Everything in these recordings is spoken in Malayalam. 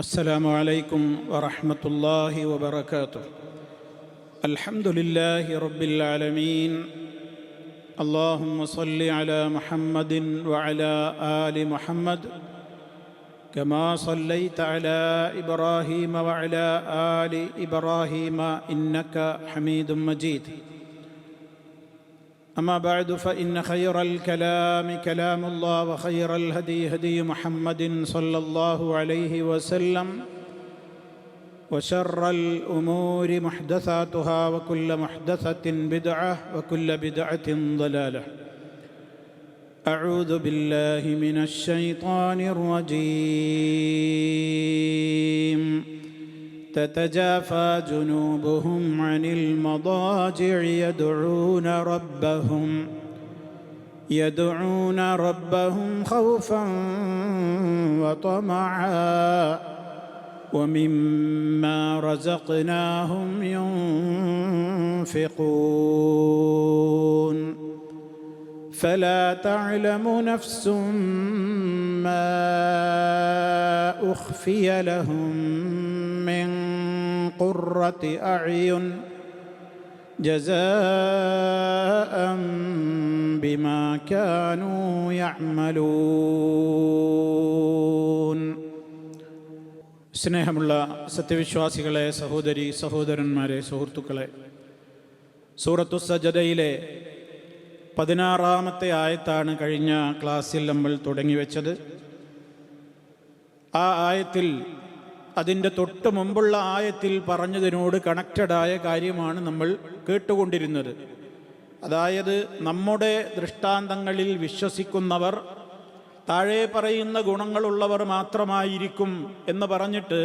السلام عليكم ورحمة الله وبركاته. الحمد لله رب العالمين. اللهم صل على محمد وعلى آل محمد كما صليت على إبراهيم وعلى آل إبراهيم إنك حميد مجيد. أما بعد فإن خير الكلام كلام الله وخير الهدي هدي محمد صلى الله عليه وسلم وشر الأمور محدثاتها وكل محدثة بدعة وكل بدعة ضلالة. أعوذ بالله من الشيطان الرجيم. تتجافى جنوبهم عن المضاجع يدعون ربهم خوفا وطمعا ومما رزقناهم ينفقون فلا تعلم نفس ما أخفي لهم من قرة أعين جزاء بما كانوا يعملون. സ്നേഹമുള്ള സത്യവിശ്വാസികളെ, സഹോദരി സഹോദരന്മാരെ, സുഹൃത്തുക്കളെ, സൂറത്തു സജദയിലെ 16-ാമത്തെ ആയത്താണ് കഴിഞ്ഞ ക്ലാസ്സിൽ നമ്മൾ തുടങ്ങിവെച്ചത്. ആ ആയത്തിൽ അതിൻ്റെ തൊട്ട് മുമ്പുള്ള ആയത്തിൽ പറഞ്ഞതിനോട് കണക്റ്റഡായ കാര്യമാണ് നമ്മൾ കേട്ടുകൊണ്ടിരുന്നത്. അതായത് നമ്മുടെ ദൃഷ്ടാന്തങ്ങളിൽ വിശ്വസിക്കുന്നവർ താഴെ പറയുന്ന ഗുണങ്ങളുള്ളവർ മാത്രമായിരിക്കും എന്ന് പറഞ്ഞിട്ട്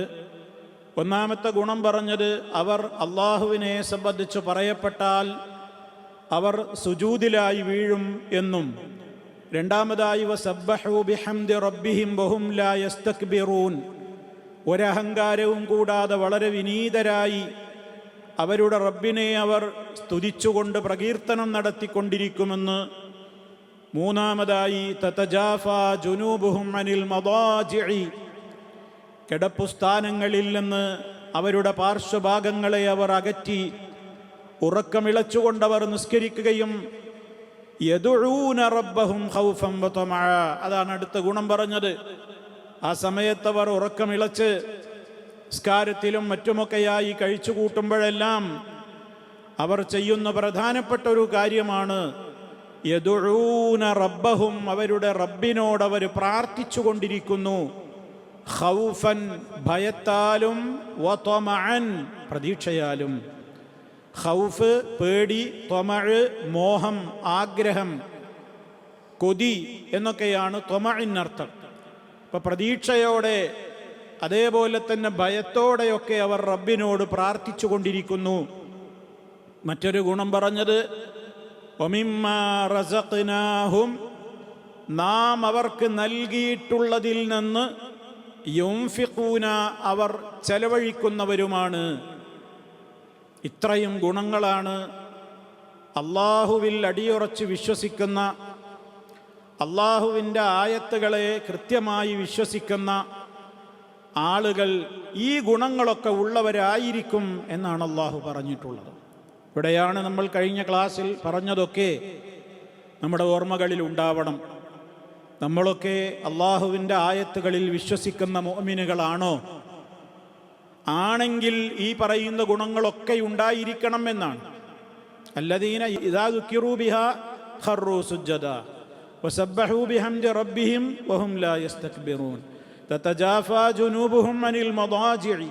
ഒന്നാമത്തെ ഗുണം പറഞ്ഞത് അവർ അള്ളാഹുവിനെ സംബന്ധിച്ച് പറയപ്പെട്ടാൽ അവർ സുജൂദിലായി വീഴും എന്നും, രണ്ടാമതായി വസബ്ബഹു ബിഹംദി റബ്ബിഹിം വഹും ലാ യസ്തക്ബിറൂൻ, ഒരഹങ്കാരവും കൂടാതെ വളരെ വിനീതരായി അവരുടെ റബ്ബിനെ അവർ സ്തുതിച്ചുകൊണ്ട് പ്രകീർത്തനം നടത്തിക്കൊണ്ടിരിക്കുമെന്ന്, മൂന്നാമതായി തതജാഫാ ജുനൂബുഹും അനിൽ മദാജിഇ, കിടപ്പുസ്ഥാനങ്ങളിൽ നിന്ന് അവരുടെ പാർശ്വഭാഗങ്ങളെ അവർ അകറ്റി ഉറക്കമിളച്ചുകൊണ്ടവർ നിസ്കരിക്കുകയും യദുഊന റബ്ബഹും ഖൗഫൻ വതമഅ, അതാണ് അടുത്ത ഗുണം പറഞ്ഞത്. ആ സമയത്തവർ ഉറക്കമിളച്ച് നിസ്കാരത്തിലും മറ്റുമൊക്കെയായി കഴിച്ചു കൂട്ടുമ്പോഴെല്ലാം അവർ ചെയ്യുന്ന പ്രധാനപ്പെട്ട ഒരു കാര്യമാണ് യദുഊന റബ്ബഹും, അവരുടെ റബ്ബിനോട് അവർ പ്രാർത്ഥിച്ചു കൊണ്ടിരിക്കുന്നു. ഖൗഫൻ, ഭയത്താലും, വതമഅൻ, പ്രതീക്ഷയാലും. ഖൗഫ് പേടി, ത്വമഅ് മോഹം, ആഗ്രഹം, കൊതി എന്നൊക്കെയാണ് ത്വമഇനർത്ഥം. അപ്പം പ്രതീക്ഷയോടെ അതേപോലെ തന്നെ ഭയത്തോടെയൊക്കെ അവർ റബ്ബിനോട് പ്രാർത്ഥിച്ചു കൊണ്ടിരിക്കുന്നു. മറ്റൊരു ഗുണം പറഞ്ഞത് വമിമ്മാ റസഖ്നാഹും, നാം അവർക്ക് നൽകിയിട്ടുള്ളതിൽ നിന്ന് യുൻഫിഖൂന, അവർ ചെലവഴിക്കുന്നവരുമാണ്. ഇത്രയും ഗുണങ്ങളാണ് അള്ളാഹുവിൽ അടിയുറച്ച് വിശ്വസിക്കുന്ന, അള്ളാഹുവിൻ്റെ ആയത്തുകളെ കൃത്യമായി വിശ്വസിക്കുന്ന ആളുകൾ ഈ ഗുണങ്ങളൊക്കെ ഉള്ളവരായിരിക്കും എന്നാണ് അള്ളാഹു പറഞ്ഞിട്ടുള്ളത്. ഇവിടെയാണ് നമ്മൾ കഴിഞ്ഞ ക്ലാസ്സിൽ പറഞ്ഞതൊക്കെ നമ്മുടെ ഓർമ്മകളിൽ ഉണ്ടാവണം. നമ്മളൊക്കെ അള്ളാഹുവിൻ്റെ ആയത്തുകളിൽ വിശ്വസിക്കുന്ന മുഅ്മിനുകളാണോ? ആണെങ്കിൽ ഈ പറയുന്ന ഗുണങ്ങളൊക്കെ ഉണ്ടായിരിക്കണം എന്നാണ്. അല്ലദീന ഇദാ ദുക്കിറൂ ബിഹാ ഖറൂ സുജ്ജദാ വസബ്ബഹൂ ബിഹംദി റബ്ബിഹിം വഹും ലാ യസ്തക്ബിറൂൻ തതജാഫാ ജുനൂബുഹും അനിൽ മദാജിഇ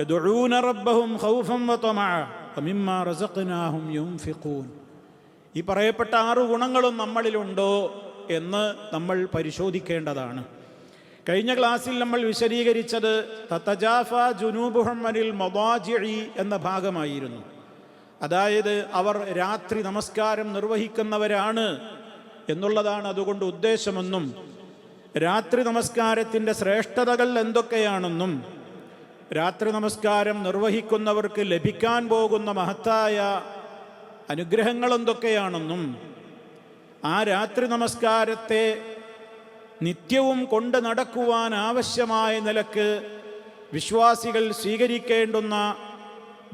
യദഊന റബ്ബഹും ഖൗഫൻ വതമഅ വമിമ്മാ റസഖ്നാഹും യുൻഫിഖൂൻ. ഈ പറയപ്പെട്ട 6 ഗുണങ്ങളും നമ്മളിലുണ്ടോ എന്ന് നമ്മൾ പരിശോധിക്കേണ്ടതാണ്. കഴിഞ്ഞ ക്ലാസ്സിൽ നമ്മൾ വിശദീകരിച്ചത് തതജാഫാ ജുനൂബുഹും അനിൽ മദാജിഇ എന്ന ഭാഗമായിരുന്നു. അതായത് അവർ രാത്രി നമസ്കാരം നിർവഹിക്കുന്നവരാണ് എന്നുള്ളതാണ് അതുകൊണ്ട് ഉദ്ദേശമെന്നും, രാത്രി നമസ്കാരത്തിൻ്റെ ശ്രേഷ്ഠതകൾ എന്തൊക്കെയാണെന്നും, രാത്രി നമസ്കാരം നിർവഹിക്കുന്നവർക്ക് ലഭിക്കാൻ പോകുന്ന മഹത്തായ അനുഗ്രഹങ്ങൾ എന്തൊക്കെയാണെന്നും, ആ രാത്രി നമസ്കാരത്തെ നിത്യവും കൊണ്ട് നടക്കുവാൻ ആവശ്യമായ നിലക്ക് വിശ്വാസികൾ സ്വീകരിക്കേണ്ടുന്ന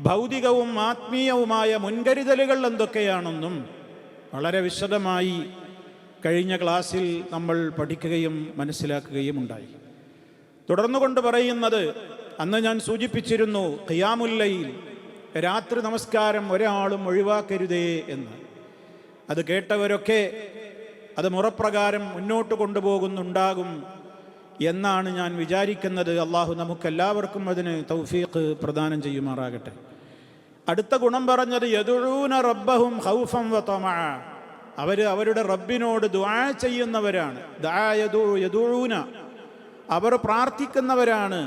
ഭൗതികവും ആത്മീയവുമായ മുൻകരുതലുകൾ എന്തൊക്കെയാണെന്നും വളരെ വിശദമായി കഴിഞ്ഞ ക്ലാസ്സിൽ നമ്മൾ പഠിക്കുകയും മനസ്സിലാക്കുകയും ഉണ്ടായി. തുടർന്നുകൊണ്ട് പറയുന്നത്, അന്ന് ഞാൻ സൂചിപ്പിച്ചിരുന്നു, ഖിയാമുൽ ലൈൽ, രാത്രി നമസ്കാരം ഒരാളും ഒഴിവാക്കരുതേ എന്ന്. അത് കേട്ടവരൊക്കെ അത് മുറപ്രകാരം മുന്നോട്ട് കൊണ്ടുപോകുന്നുണ്ടാകും എന്നാണ് ഞാൻ വിചാരിക്കുന്നത്. അള്ളാഹു നമുക്കെല്ലാവർക്കും അതിന് തൗഫീഖ് പ്രദാനം ചെയ്യുമാറാകട്ടെ. അടുത്ത ഗുണം പറഞ്ഞത് യദുഊന റബ്ബഹും ഖൗഫൻ വ തമഅ, അവരുടെ റബ്ബിനോട് ദുആ ചെയ്യുന്നവരാണ്. യദുഊന, അവർ പ്രാർത്ഥിക്കുന്നവരാണ്.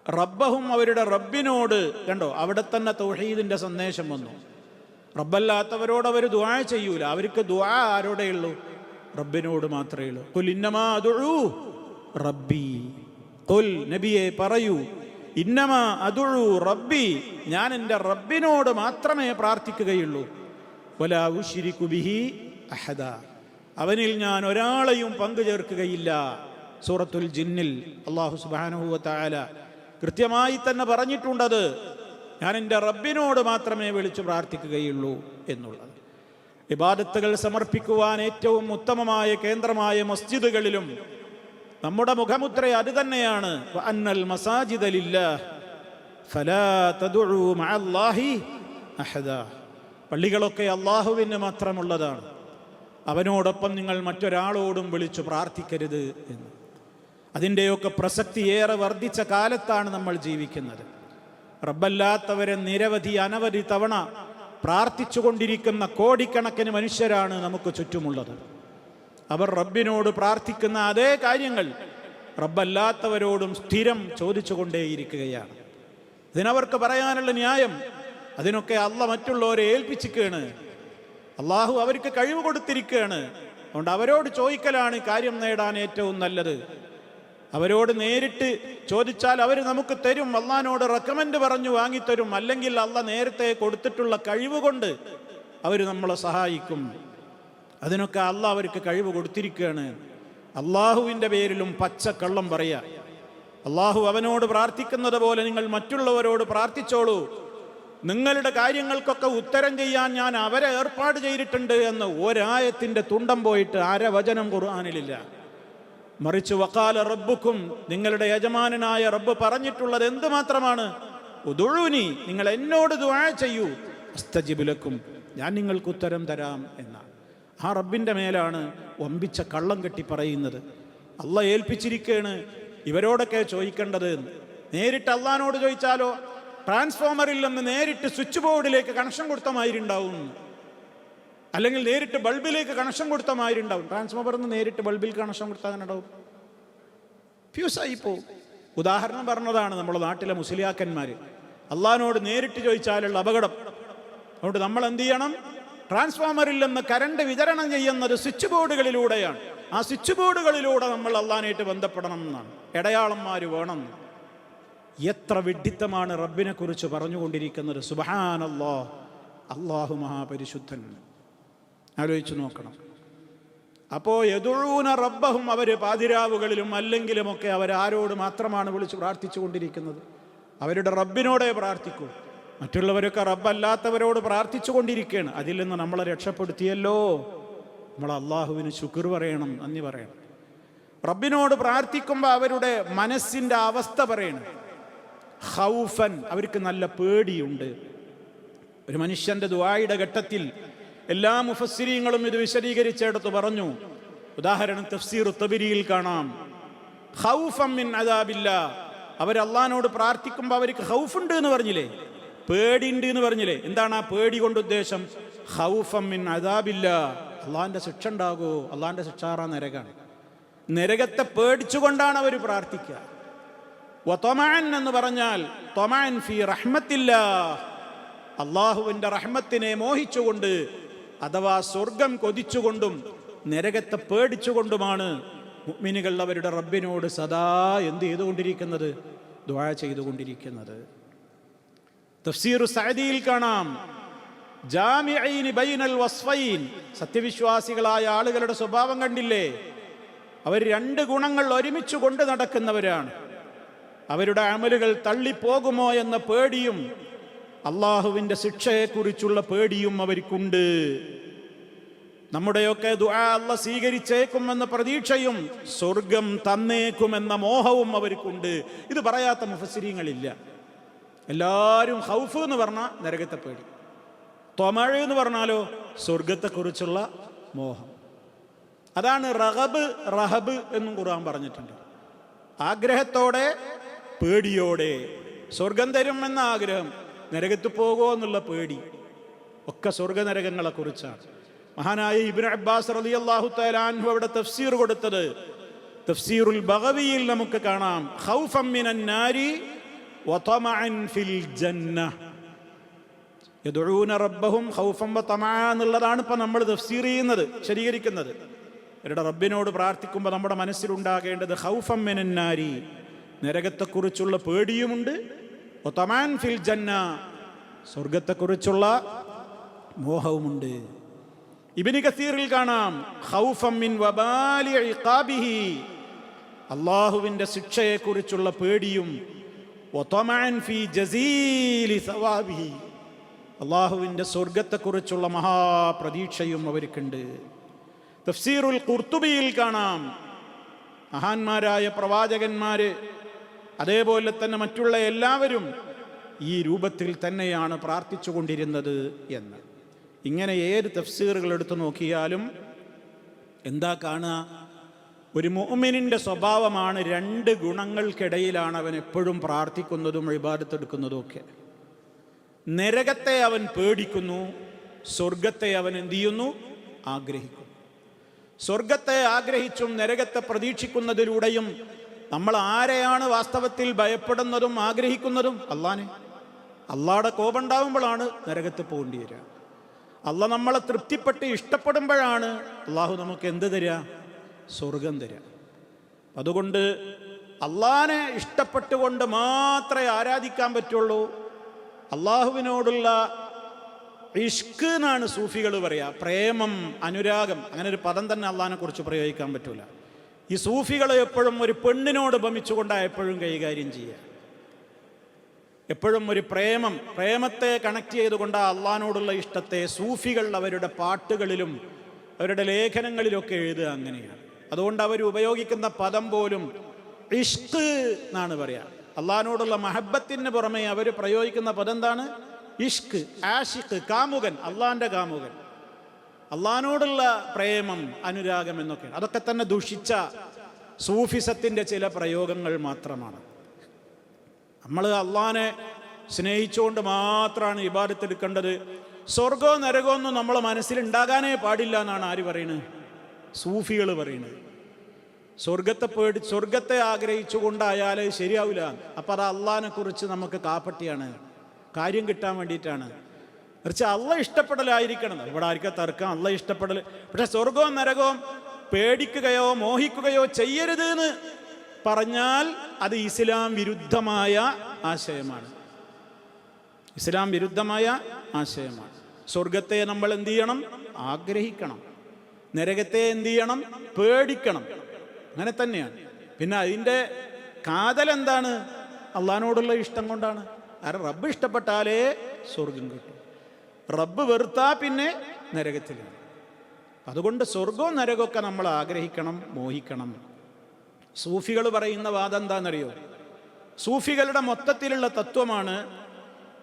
റബ്ബഹും, അവരുടെ റബ്ബിനോട്. കണ്ടോ, അവിടെ തന്നെ തൗഹീദിന്റെ സന്ദേശം വന്നു. റബ്ബല്ലാത്തവരോട് അവർ ദുആ ചെയ്യൂല. അവർക്ക് ദുആ ആരോടേ ഉള്ളൂ? റബ്ബിനോട് മാത്രമേ ഉള്ളൂ. ഖുൽ ഇന്നമാ അദ്ഉ റബ്ബി, ഖുൽ നബിയെ പറയൂ, ഇന്നമാ അദ്ഉ റബ്ബി, ഞാൻ എൻ്റെ റബ്ബിനോട് മാത്രമേ പ്രാർത്ഥിക്കുകയുള്ളൂ. വലാ ഉശ്രികു ബിഹി അഹദ, അവനിൽ ഞാൻ ഒരാളെയും പങ്കു ചേർക്കുകയില്ല. സൂറത്തുൽ ജിന്നിൽ അല്ലാഹു സുബ്ഹാനഹു വ തആല കൃത്യമായി തന്നെ പറഞ്ഞിട്ടുണ്ടത്. ഞാൻ എൻ്റെ റബ്ബിനോട് മാത്രമേ വിളിച്ചു പ്രാർത്ഥിക്കുകയുള്ളൂ എന്നുള്ളത്. ഇബാദത്തുകൾ സമർപ്പിക്കുവാൻ ഏറ്റവും ഉത്തമമായ കേന്ദ്രമായ മസ്ജിദുകളിലും നമ്മുടെ മുഖമുദ്ര അത് തന്നെയാണ്. വഅന്നൽ മസാജിദ ലില്ലാഹ് ഫലാ തദ്ഉ മഅല്ലാഹി അഹദ, പള്ളികളൊക്കെ അല്ലാഹുവിന് മാത്രമുള്ളതാണ്, അവനോടൊപ്പം നിങ്ങൾ മറ്റൊരാളോടും വിളിച്ചു പ്രാർത്ഥിക്കരുത് എന്ന്. അതിൻ്റെയൊക്കെ പ്രസക്തി ഏറെ വർദ്ധിച്ച കാലത്താണ് നമ്മൾ ജീവിക്കുന്നത്. റബ്ബല്ലാത്തവരെ അനവധി തവണ പ്രാർത്ഥിച്ചു കൊണ്ടിരിക്കുന്ന കോടിക്കണക്കിന് മനുഷ്യരാണ് നമുക്ക് ചുറ്റുമുള്ളത്. അവർ റബ്ബിനോട് പ്രാർത്ഥിക്കുന്ന അതേ കാര്യങ്ങൾ റബ്ബല്ലാത്തവരോടും സ്ഥിരം ചോദിച്ചു കൊണ്ടേയിരിക്കുകയാണ്. ഇതിനവർക്ക് പറയാനുള്ള ന്യായം, അതിനൊക്കെ അള്ളാഹ് മറ്റുള്ളവരെ ഏൽപ്പിച്ചിരിക്കുകയാണ്. അള്ളാഹു അവർക്ക് കഴിവ് കൊടുത്തിരിക്കുകയാണ്. അതുകൊണ്ട് അവരോട് ചോദിക്കലാണ് കാര്യം നേടാൻ ഏറ്റവും നല്ലത്. അവരോട് നേരിട്ട് ചോദിച്ചാൽ അവർ നമുക്ക് തരും, അള്ളാഹിനോട് റെക്കമെൻഡ് പറഞ്ഞു വാങ്ങിത്തരും. അല്ലെങ്കിൽ അള്ളാഹ് നേരത്തെ കൊടുത്തിട്ടുള്ള കഴിവ് കൊണ്ട് അവർ നമ്മളെ സഹായിക്കും. അതിനൊക്കെ അള്ളാഹ് അവർക്ക് കഴിവ് കൊടുത്തിരിക്കുകയാണ്. അള്ളാഹുവിൻ്റെ പേരിലും പച്ചക്കള്ളം പറയാ. അള്ളാഹു അവനോട് പ്രാർത്ഥിക്കുന്നത് പോലെ നിങ്ങൾ മറ്റുള്ളവരോട് പ്രാർത്ഥിച്ചോളൂ, നിങ്ങളുടെ കാര്യങ്ങൾക്കൊക്കെ ഉത്തരം ചെയ്യാൻ ഞാൻ അവരെ ഏർപ്പാട് ചെയ്തിട്ടുണ്ട് എന്ന് ഒരായത്തിൻ്റെ തുണ്ടം പോയിട്ട് അരവചനം ഖുർആനിലില്ല. മറിച്ച് വഖാല റബ്ബുക്കും, നിങ്ങളുടെ യജമാനനായ റബ്ബ് പറഞ്ഞിട്ടുള്ളത് എന്തുമാത്രമാണ്? ഉദുഊനി, നിങ്ങൾ എന്നോട് ദുആ ചെയ്യൂ, അസ്തജിബ് ലക്കും, ഞാൻ നിങ്ങൾക്ക് ഉത്തരം തരാം എന്നാണ്. ആ റബ്ബിൻ്റെ മേലാണ് വമ്പിച്ച കള്ളം കെട്ടി പറയുന്നത്. അള്ളാഹ് ഏൽപ്പിച്ചിരിക്കുകയാണ് ഇവരോടൊക്കെ ചോദിക്കേണ്ടത്. നേരിട്ട് അള്ളാഹിനോട് ചോദിച്ചാലോ ട്രാൻസ്ഫോമറിൽ നിന്ന് നേരിട്ട് സ്വിച്ച് ബോർഡിലേക്ക് കണക്ഷൻ കൊടുത്ത മാതിരി ഉണ്ടാവും, അല്ലെങ്കിൽ നേരിട്ട് ബൾബിലേക്ക് കണക്ഷൻ കൊടുത്ത മാതിരി ഉണ്ടാവും. ട്രാൻസ്ഫോമറിൽ നിന്ന് നേരിട്ട് ബൾബിൽ കണക്ഷൻ കൊടുത്താൽ അങ്ങനെ ഉണ്ടാവും, ഫ്യൂസായി പോവും. ഉദാഹരണം പറഞ്ഞതാണ് നമ്മുടെ നാട്ടിലെ മുസ്ലിയാക്കന്മാർ. അള്ളാഹിനോട് നേരിട്ട് ചോദിച്ചാലുള്ള അപകടം. അതുകൊണ്ട് നമ്മൾ എന്ത് ചെയ്യണം? ട്രാൻസ്ഫോമറിൽ നിന്ന് കരണ്ട് വിതരണം ചെയ്യുന്നത് സ്വിച്ച് ബോർഡുകളിലൂടെയാണ്. ആ സ്വിച്ച് ബോർഡുകളിലൂടെ നമ്മൾ അള്ളാഹിനായിട്ട് ബന്ധപ്പെടണം എന്നാണ്. ഇടയാളന്മാർ വേണം. എത്ര വിഡ്ഢിത്തമാണ് റബ്ബിനെ കുറിച്ച് പറഞ്ഞുകൊണ്ടിരിക്കുന്നത്. സുബ്ഹാനല്ലാഹ്, അല്ലാഹു മഹാപരിശുദ്ധൻ. ആലോചിച്ചു നോക്കണം. അപ്പോൾ യദുഊന റബ്ബഹും, അവർ പാതിരാവുകളിലും അല്ലെങ്കിലുമൊക്കെ അവരാരോട് മാത്രമാണ് വിളിച്ച് പ്രാർത്ഥിച്ചു കൊണ്ടിരിക്കുന്നത്? അവരുടെ റബ്ബിനോടേ പ്രാർത്ഥിക്കൂ. മറ്റുള്ളവരൊക്കെ റബ്ബല്ലാത്തവരോട് പ്രാർത്ഥിച്ചു കൊണ്ടിരിക്കുകയാണ്. അതിൽ നിന്ന് നമ്മളെ രക്ഷപ്പെടുത്തിയല്ലോ. നമ്മൾ അള്ളാഹുവിന് ശുക്ർ പറയണം, നന്ദി പറയണം. റബ്ബിനോട് പ്രാർത്ഥിക്കുമ്പോൾ അവരുടെ മനസ്സിൻ്റെ അവസ്ഥ പറയണം. ഖൗഫൻ, അവർക്ക് നല്ല പേടിയുണ്ട്. ഒരു മനുഷ്യന്റെ ദുആയുടെ ഘട്ടത്തിൽ എല്ലാ മുഫസ്സിരീങ്ങളും ഇത് വിശദീകരിച്ചെടുത്ത് പറഞ്ഞു. ഉദാഹരണം തഫ്സീർ തബരിയിൽ കാണാം. ഖൗഫൻ മിൻ അദാബില്ലാ, അവർ അള്ളാഹിനോട് പ്രാർത്ഥിക്കുമ്പോൾ അവർക്ക് ഖൗഫുണ്ട് എന്ന് പറഞ്ഞില്ലേ, പേടിയുണ്ട് എന്ന് പറഞ്ഞില്ലേ. എന്താണ് ആ പേടി കൊണ്ട് ഉദ്ദേശം? ഖൗഫൻ മിൻ അദാബില്ലാ, അള്ളാഹിന്റെ ശിക്ഷ ഉണ്ടാകുമോ? അള്ളാഹിന്റെ ശിക്ഷാറാ നരകാണ്. നരകത്തെ പേടിച്ചുകൊണ്ടാണ് അവർ പ്രാർത്ഥിക്കുക. വതമഅൻ എന്ന് പറഞ്ഞാൽ തമഅൻ ഫീ റഹ്മത്തില്ലാഹ്, അള്ളാഹുവിൻ്റെ റഹ്മത്തിനെ മോഹിച്ചുകൊണ്ട് അഥവാ സ്വർഗം കൊതിച്ചുകൊണ്ടും നരകത്തെ പേടിച്ചുകൊണ്ടുമാണ് മുഅ്മിനുകൾ അവരുടെ റബ്ബിനോട് സദാ എന്ത് ചെയ്തുകൊണ്ടിരിക്കുന്നത്? ദുആ ചെയ്തുകൊണ്ടിരിക്കുന്നത്. തഫ്സീർ സഅദിയിൽ കാണാം, ജാമിഈൻ ബൈനൽ വസ്ഫൈൻ, സത്യവിശ്വാസികളായ ആളുകളുടെ സ്വഭാവം കണ്ടില്ലേ? അവർ രണ്ട് ഗുണങ്ങൾ ഒരുമിച്ച് കൊണ്ട് നടക്കുന്നവരാണ്. അവരുടെ അമലുകൾ തള്ളിപ്പോകുമോ എന്ന പേടിയും അള്ളാഹുവിൻ്റെ ശിക്ഷയെക്കുറിച്ചുള്ള പേടിയും അവർക്കുണ്ട്. നമ്മുടെയൊക്കെ ദുആ അല്ലാഹ് സ്വീകരിച്ചേക്കുമെന്ന പ്രതീക്ഷയും സ്വർഗം തന്നേക്കുമെന്ന മോഹവും അവർക്കുണ്ട്. ഇത് പറയാത്ത മുഫസ്സിരീങ്ങളില്ല. എല്ലാവരും ഖൗഫ് എന്ന് പറഞ്ഞാൽ നരകത്തെ പേടി, ത്വമഅ എന്ന് പറഞ്ഞാലോ സ്വർഗത്തെക്കുറിച്ചുള്ള മോഹം. അതാണ് റഗബ് റഹബ് എന്നും ഖുർആൻ പറഞ്ഞിട്ടുണ്ട്. ആഗ്രഹത്തോടെ പേടിയോടെ. സ്വർഗം തരുമെന്ന ആഗ്രഹം, നരകത്ത് പോകുമോ എന്നുള്ള പേടി, ഒക്കെ സ്വർഗനരകങ്ങളെ കുറിച്ചാണ്. മഹാനായ ഇബ്നു അബ്ബാസ് റളിയല്ലാഹു തആല അൻഹു അവിടെ തഫ്സീർ കൊടുത്തത് തഫ്സീറുൽ ബഗവിയിൽ നമുക്ക് കാണാം. ഖൗഫൻ മിനൻ നാരി വതമഅൻ ഫിൽ ജന്ന യദഊന റബ്ബഹും ഖൗഫൻ വതമഅ എന്നുള്ളതാണ് ഇപ്പം നമ്മൾ തഫ്സീർ ചെയ്യുന്നത്, ശരീകരിക്കുന്നത്. അവരുടെ റബ്ബിനോട് പ്രാർത്ഥിക്കുമ്പോൾ നമ്മുടെ മനസ്സിലുണ്ടാകേണ്ടത് ഖൗഫൻ മിനൻ നാരി, നരകത്തെക്കുറിച്ചുള്ള പേടിയുമുണ്ട്, വതമഅൻ ഫിൽ ജന്ന, സ്വർഗത്തെക്കുറിച്ചുള്ള മോഹവുമുണ്ട്. ഇബ്നു കസീറിൽ കാണാം ഖൗഫൻ മിൻ വബാലി ഇഖാബിഹി, അല്ലാഹുവിൻ്റെ ശിക്ഷയെക്കുറിച്ചുള്ള പേടിയും, വതമഅൻ ഫീ ജസീലി സവാബിഹി, അല്ലാഹുവിൻ്റെ സ്വർഗത്തെക്കുറിച്ചുള്ള മഹാപ്രതീക്ഷയും അവർക്കുണ്ട്. തഫ്സീറുൽ ഖുർത്തുബിയിൽ കാണാം മഹാന്മാരായ പ്രവാചകന്മാര് അതേപോലെ തന്നെ മറ്റുള്ള എല്ലാവരും ഈ രൂപത്തിൽ തന്നെയാണ് പ്രാർത്ഥിച്ചു കൊണ്ടിരുന്നത് എന്ന്. ഇങ്ങനെ ഏത് തഫ്സീറുകൾ എടുത്തു നോക്കിയാലും എന്താ കാണുക? ഒരു മുഅ്മിനിൻ്റെ സ്വഭാവമാണ് രണ്ട് ഗുണങ്ങൾക്കിടയിലാണ് അവൻ എപ്പോഴും പ്രാർത്ഥിക്കുന്നതും ഇബാദത്തെടുക്കുന്നതും ഒക്കെ. നരകത്തെ അവൻ പേടിക്കുന്നു, സ്വർഗത്തെ അവൻ എന്ത് ചെയ്യുന്നു? ആഗ്രഹിക്കുന്നു. സ്വർഗത്തെ ആഗ്രഹിച്ചും നരകത്തെ പ്രതീക്ഷിക്കുന്നതിലൂടെയും നമ്മൾ ആരെയാണ് വാസ്തവത്തിൽ ഭയപ്പെടുന്നതും ആഗ്രഹിക്കുന്നതും? അള്ളാനെ. അള്ളാഹുടെ കോപമുണ്ടാവുമ്പോഴാണ് നരകത്ത് പോകേണ്ടി വരിക. അള്ളാഹ് നമ്മളെ തൃപ്തിപ്പെട്ട് ഇഷ്ടപ്പെടുമ്പോഴാണ് അള്ളാഹു നമുക്ക് എന്ത് തരിക? സ്വർഗം തരിക. അതുകൊണ്ട് അള്ളാഹിനെ ഇഷ്ടപ്പെട്ടുകൊണ്ട് മാത്രമേ ആരാധിക്കാൻ പറ്റുള്ളൂ. അള്ളാഹുവിനോടുള്ള ഇഷ്ക് എന്നാണ് സൂഫികൾ പറയുക. പ്രേമം, അനുരാഗം, അങ്ങനെ ഒരു പദം തന്നെ അള്ളാഹിനെ കുറിച്ച് പ്രയോഗിക്കാൻ പറ്റൂല. ഈ സൂഫികൾ എപ്പോഴും ഒരു പെണ്ണിനോട് ഭമിച്ചുകൊണ്ടാണ് എപ്പോഴും കൈകാര്യം ചെയ്യുക. എപ്പോഴും ഒരു പ്രേമത്തെ കണക്ട് ചെയ്തുകൊണ്ട് അള്ളാഹിനോടുള്ള ഇഷ്ടത്തെ സൂഫികൾ അവരുടെ പാട്ടുകളിലും അവരുടെ ലേഖനങ്ങളിലൊക്കെ എഴുതുക അങ്ങനെയാണ്. അതുകൊണ്ട് അവർ ഉപയോഗിക്കുന്ന പദം പോലും ഇഷ്ക് എന്നാണ് പറയുക. അള്ളാഹിനോടുള്ള മഹബത്തിന് പുറമെ അവർ പ്രയോഗിക്കുന്ന പദം എന്താണ്? ഇഷ്ക്, ആഷിഖ്, കാമുകൻ, അള്ളാഹിൻ്റെ കാമുകൻ, അള്ളാഹിനോടുള്ള പ്രേമം, അനുരാഗം എന്നൊക്കെ. അതൊക്കെ തന്നെ ദുഷിച്ച സൂഫിസത്തിൻ്റെ ചില പ്രയോഗങ്ങൾ മാത്രമാണ്. നമ്മൾ അള്ളാഹിനെ സ്നേഹിച്ചുകൊണ്ട് മാത്രമാണ് ഇബാദത്ത് എടുക്കേണ്ടത്. സ്വർഗവും നരകവും ഒന്നും നമ്മളെ മനസ്സിലുണ്ടാകാനേ പാടില്ല എന്നാണ് ആര് പറയുന്നത്? സൂഫികൾ പറയുന്നത്. സ്വർഗത്തെ ആഗ്രഹിച്ചു കൊണ്ടായാലേ ശരിയാവില്ല. അപ്പം അത് അള്ളാഹിനെ കുറിച്ച് നമുക്ക് കാപ്പട്ടിയാണ്, കാര്യം കിട്ടാൻ വേണ്ടിയിട്ടാണ്. മറിച്ച് അള്ളാഹ് ഇഷ്ടപ്പെടലായിരിക്കണം. ഇവിടെ ആർക്കും തർക്കം, അള്ളാഹ് ഇഷ്ടപ്പെടൽ. പക്ഷെ സ്വർഗവും നരകവും പേടിക്കുകയോ മോഹിക്കുകയോ ചെയ്യരുത് എന്ന് പറഞ്ഞാൽ അത് ഇസ്ലാം വിരുദ്ധമായ ആശയമാണ്. ഇസ്ലാം വിരുദ്ധമായ ആശയമാണ്. സ്വർഗത്തെ നമ്മൾ എന്ത് ചെയ്യണം? ആഗ്രഹിക്കണം. നരകത്തെ എന്ത് ചെയ്യണം? പേടിക്കണം. അങ്ങനെ തന്നെയാണ്. പിന്നെ അതിൻ്റെ കാതൽ എന്താണ്? അള്ളാഹിനോടുള്ള ഇഷ്ടം കൊണ്ടാണ്. കാരണം റബ്ബ് ഇഷ്ടപ്പെട്ടാലേ സ്വർഗം കിട്ടും. റബ്ബ് വെറുത്താ പിന്നെ നരകത്തിലാണ്. അതുകൊണ്ട് സ്വർഗവും നരകമൊക്കെ നമ്മൾ ആഗ്രഹിക്കണം, മോഹിക്കണം. സൂഫികൾ പറയുന്ന വാദം എന്താണെന്നറിയോ? സൂഫികളുടെ മൊത്തത്തിലുള്ള തത്വമാണ്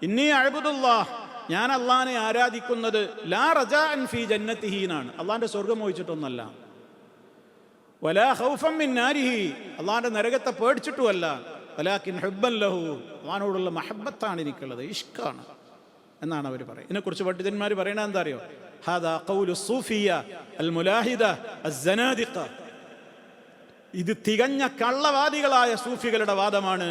ഇന്നി അഅ്ബുദുല്ലാഹ്, ഞാൻ അള്ളാഹിനെ ആരാധിക്കുന്നത് ലാ റജാഅൻ ഫീ ജന്നതിഹി എന്നാണ്. അള്ളാഹിൻ്റെ സ്വർഗം മോഹിച്ചിട്ടൊന്നല്ല. വലാ ഖൗഫൻ മിൻ നാരിഹി, അള്ളാഹിൻ്റെ നരകത്തെ പേടിച്ചിട്ടുമല്ല. വലാകിൻ ഹുബ്ബൻ ലഹു, അള്ളാഹിനോടുള്ള മഹബ്ബത്താണ് എനിക്കുള്ളത്, ഇഷ്കാണ് എന്നാണ് അവർ പറയുന്നത്. ഇതിനെക്കുറിച്ച് പണ്ഡിതന്മാർ പറയണത് എന്താ അറിയോ? ഹാദാ ഖൗലു സൂഫിയ്യ അൽ മുലാഹിദ അസ്സനാദിഖ, ഇത് തികഞ്ഞ കള്ളവാദികളായ സൂഫികളുടെ വാദമാണ്.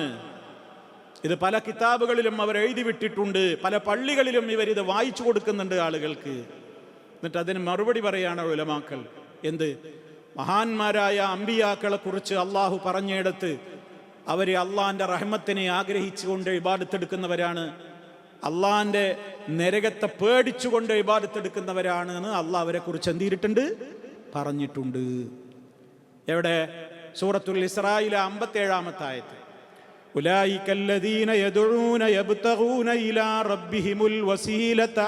ഇത് പല കിതാബുകളിലും അവർ എഴുതി വിട്ടിട്ടുണ്ട്. പല പള്ളികളിലും ഇവരിത് വായിച്ചു കൊടുക്കുന്നുണ്ട് ആളുകൾക്ക്. എന്നിട്ട് അതിന് മറുപടി പറയാണ് ഉലമാക്കൾ. എന്ത്? മഹാന്മാരായ അമ്പിയാക്കളെ കുറിച്ച് അള്ളാഹു പറഞ്ഞെടുത്ത് അവർ അള്ളാഹിൻ്റെ റഹ്മത്തിനെ ആഗ്രഹിച്ചുകൊണ്ട് ഇബാദത്തെടുക്കുന്നവരാണ്, അള്ളാഹിൻ്റെ നരകത്തെ പേടിച്ചുകൊണ്ട് ഇബാദത്തെടുക്കുന്നവരാണ് എന്ന് അള്ളാഹ് അവരെ കുറിച്ച് എന്ത് ചെയ്തിട്ടുണ്ട്? പറഞ്ഞിട്ടുണ്ട്. എവിടെ? സൂറത്തുൽ ഇസ്രായിലെ 57-ാമത്തെ ആയത്ത്. ഉലൈക അല്ലദീന യദ്ഊന യബ്തഗൂന ഇലാ റബ്ബിഹിമുൽ വസീലത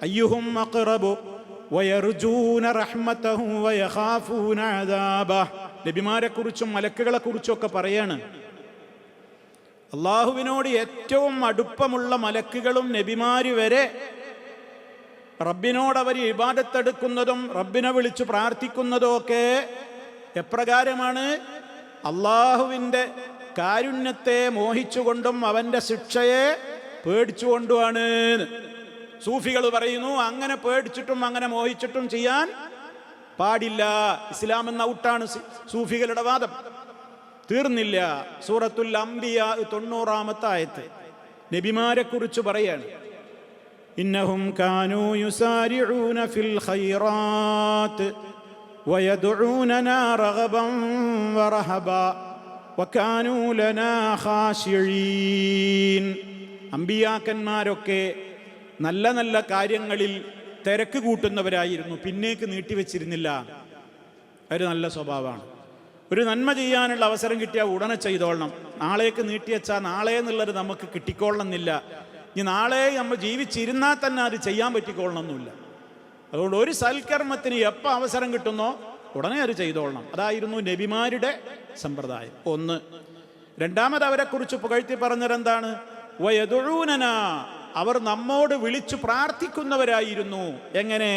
അയ്യുഹും അഖ്റബു വയർജൂന റഹ്മതഹു വയഖാഫൂന അദാബഹ. നബിമാരെ കുറിച്ചും മലക്കുകളെ കുറിച്ചും ഒക്കെ പറയാണ്. അള്ളാഹുവിനോട് ഏറ്റവും അടുപ്പമുള്ള മലക്കുകളും നബിമാര് വരെ റബ്ബിനോട് അവർ ഇബാദത്തെടുക്കുന്നതും റബ്ബിനെ വിളിച്ചു പ്രാർത്ഥിക്കുന്നതും ഒക്കെ എപ്രകാരമാണ്? അള്ളാഹുവിൻ്റെ കാരുണ്യത്തെ മോഹിച്ചുകൊണ്ടും അവൻ്റെ ശിക്ഷയെ പേടിച്ചുകൊണ്ടുമാണ്. സൂഫികൾ പറയുന്നു അങ്ങനെ പേടിച്ചിട്ടും അങ്ങനെ മോഹിച്ചിട്ടും ചെയ്യാൻ പാടില്ല. ഇസ്ലാം എന്ന ഔട്ടാണ് സൂഫികളുടെ വാദം. തീർന്നില്ല. സൂറത്തുൽ അംബിയാ 90-ാമത്തെ ആയത്ത് നബിമാരെ കുറിച്ച് പറയാണ്. ഇന്നഹും കാനൂ യുസാരിഊന ഫിൽ ഖൈറാത്ത് വയദ്ഊനനാ റഗബൻ വറഹബാ വകാനൂ ലനാ ഖാശിഈൻ. അമ്പിയാക്കന്മാരൊക്കെ നല്ല നല്ല കാര്യങ്ങളിൽ തിരക്ക് കൂട്ടുന്നവരായിരുന്നു, പിന്നേക്ക് നീട്ടിവെച്ചിരുന്നില്ല. ഒരു നല്ല സ്വഭാവമാണ്. ഒരു നന്മ ചെയ്യാനുള്ള അവസരം കിട്ടിയാൽ ഉടനെ ചെയ്തോളണം. നാളേക്ക് നീട്ടിവെച്ചാൽ നാളെ എന്നുള്ളത് നമുക്ക് കിട്ടിക്കൊള്ളണമെന്നില്ല. ഇനി നാളെ നമ്മൾ ജീവിച്ചിരുന്നാൽ തന്നെ അത് ചെയ്യാൻ പറ്റിക്കൊള്ളണമെന്നില്ല. അതുകൊണ്ട് ഒരു സൽക്കർമ്മത്തിന് എപ്പോൾ അവസരം കിട്ടുന്നോ ഉടനെ അത് ചെയ്തോളണം. അതായിരുന്നു നബിമാരുടെ സമ്പ്രദായം. ഒന്ന്. രണ്ടാമത് അവരെക്കുറിച്ച് പുകഴ്ത്തി പറഞ്ഞതെന്താണ്? വയദ്ഊനനാ, അവർ നമ്മോട് വിളിച്ചു പ്രാർത്ഥിക്കുന്നവരായിരുന്നു. എങ്ങനെ?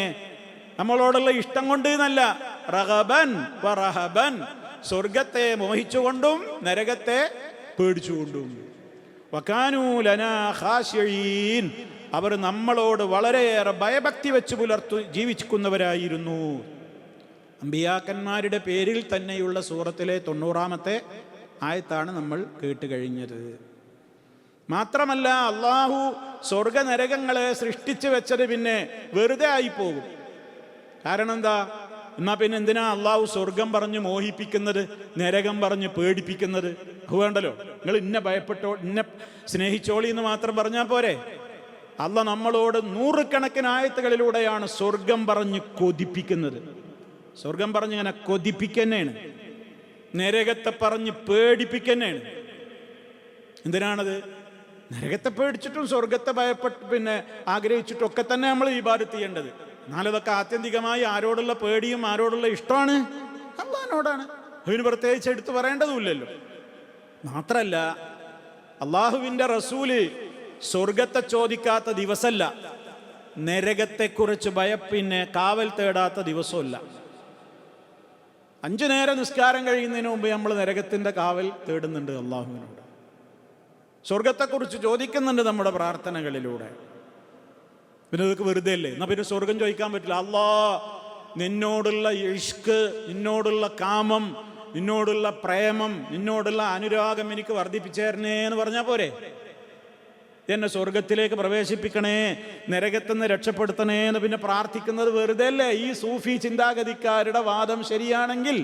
നമ്മളോടുള്ള ഇഷ്ടം കൊണ്ട് എന്നല്ല, റഗബൻ വറഹബൻ, സ്വർഗത്തെ മോഹിച്ചുകൊണ്ടും നരകത്തെ പേടിച്ചുകൊണ്ടും. വകാനൂ ലനാ ഖാശിഈൻ, അവർ നമ്മളോട് വളരെയേറെ ഭയഭക്തി വെച്ച് ജീവിക്കുന്നവരായിരുന്നു. അമ്പിയാക്കന്മാരുടെ പേരിൽ തന്നെയുള്ള സൂറത്തിലെ 90-ാമത്തെ ആയത്താണ് നമ്മൾ കേട്ട് കഴിഞ്ഞത്. മാത്രമല്ല അള്ളാഹു സ്വർഗ നരകങ്ങളെ സൃഷ്ടിച്ചു വെച്ചത് പിന്നെ വെറുതെ ആയിപ്പോകും. കാരണം എന്താ? എന്നാ പിന്നെ എന്തിനാ അള്ളാഹു സ്വർഗം പറഞ്ഞ് മോഹിപ്പിക്കുന്നത്, നരകം പറഞ്ഞ് പേടിപ്പിക്കുന്നത്? വേണ്ടല്ലോ. നിങ്ങൾ ഇന്നെ ഭയപ്പെട്ടോ ഇന്നെ സ്നേഹിച്ചോളി എന്ന് മാത്രം പറഞ്ഞാൽ പോരെ. അള്ളാഹ് നമ്മളോട് നൂറുകണക്കിന് ആയത്തുകളിലൂടെയാണ് സ്വർഗം പറഞ്ഞ് കൊതിപ്പിക്കുന്നത്. സ്വർഗം പറഞ്ഞ് ഇങ്ങനെ കൊതിപ്പിക്കന്നെയാണ്, നരകത്തെ പറഞ്ഞ് പേടിപ്പിക്കന്നെയാണ്. എന്തിനാണത്? നരകത്തെ പേടിച്ചിട്ടും സ്വർഗത്തെ ഭയപ്പെട്ട് പിന്നെ ആഗ്രഹിച്ചിട്ടും ഒക്കെ തന്നെ നമ്മൾ ഇബാദത്ത് ചെയ്യേണ്ടത്. എന്നാലതൊക്കെ ആത്യന്തികമായി ആരോടുള്ള പേടിയും ആരോടുള്ള ഇഷ്ടമാണ്? അള്ളാഹിനോടാണ്. അതിന് പ്രത്യേകിച്ച് എടുത്തു പറയേണ്ടതുമില്ലല്ലോ. മാത്രല്ല അള്ളാഹുവിൻ്റെ റസൂല് സ്വർഗത്തെ ചോദിക്കാത്ത ദിവസമല്ല, നരകത്തെക്കുറിച്ച് കാവൽ തേടാത്ത ദിവസമല്ല. 5 നേരം നിസ്കാരം കഴിയുന്നതിന് മുമ്പ് നമ്മൾ നരകത്തിൻ്റെ കാവൽ തേടുന്നുണ്ട് അള്ളാഹുവിനോട്. സ്വർഗത്തെക്കുറിച്ച് ചോദിക്കുന്നുണ്ട് നമ്മുടെ പ്രാർത്ഥനകളിലൂടെ. പിന്നെ ഇതൊക്കെ വെറുതെ അല്ലേ? എന്നാൽ പിന്നെ സ്വർഗം ചോദിക്കാൻ പറ്റില്ല. അല്ലാ, നിന്നോടുള്ള ഇഷ്ക്, നിന്നോടുള്ള കാമം, നിന്നോടുള്ള പ്രേമം, നിന്നോടുള്ള അനുരാഗം എനിക്ക് വർദ്ധിപ്പിച്ചേരണേ എന്ന് പറഞ്ഞാൽ പോരെ? എന്നെ സ്വർഗത്തിലേക്ക് പ്രവേശിപ്പിക്കണേ, നരകത്തുനിന്ന് രക്ഷപ്പെടുത്തണേ എന്ന് പിന്നെ പ്രാർത്ഥിക്കുന്നത് വെറുതെ അല്ലേ? ഈ സൂഫി ചിന്താഗതിക്കാരുടെ വാദം ശരിയാണെങ്കിൽ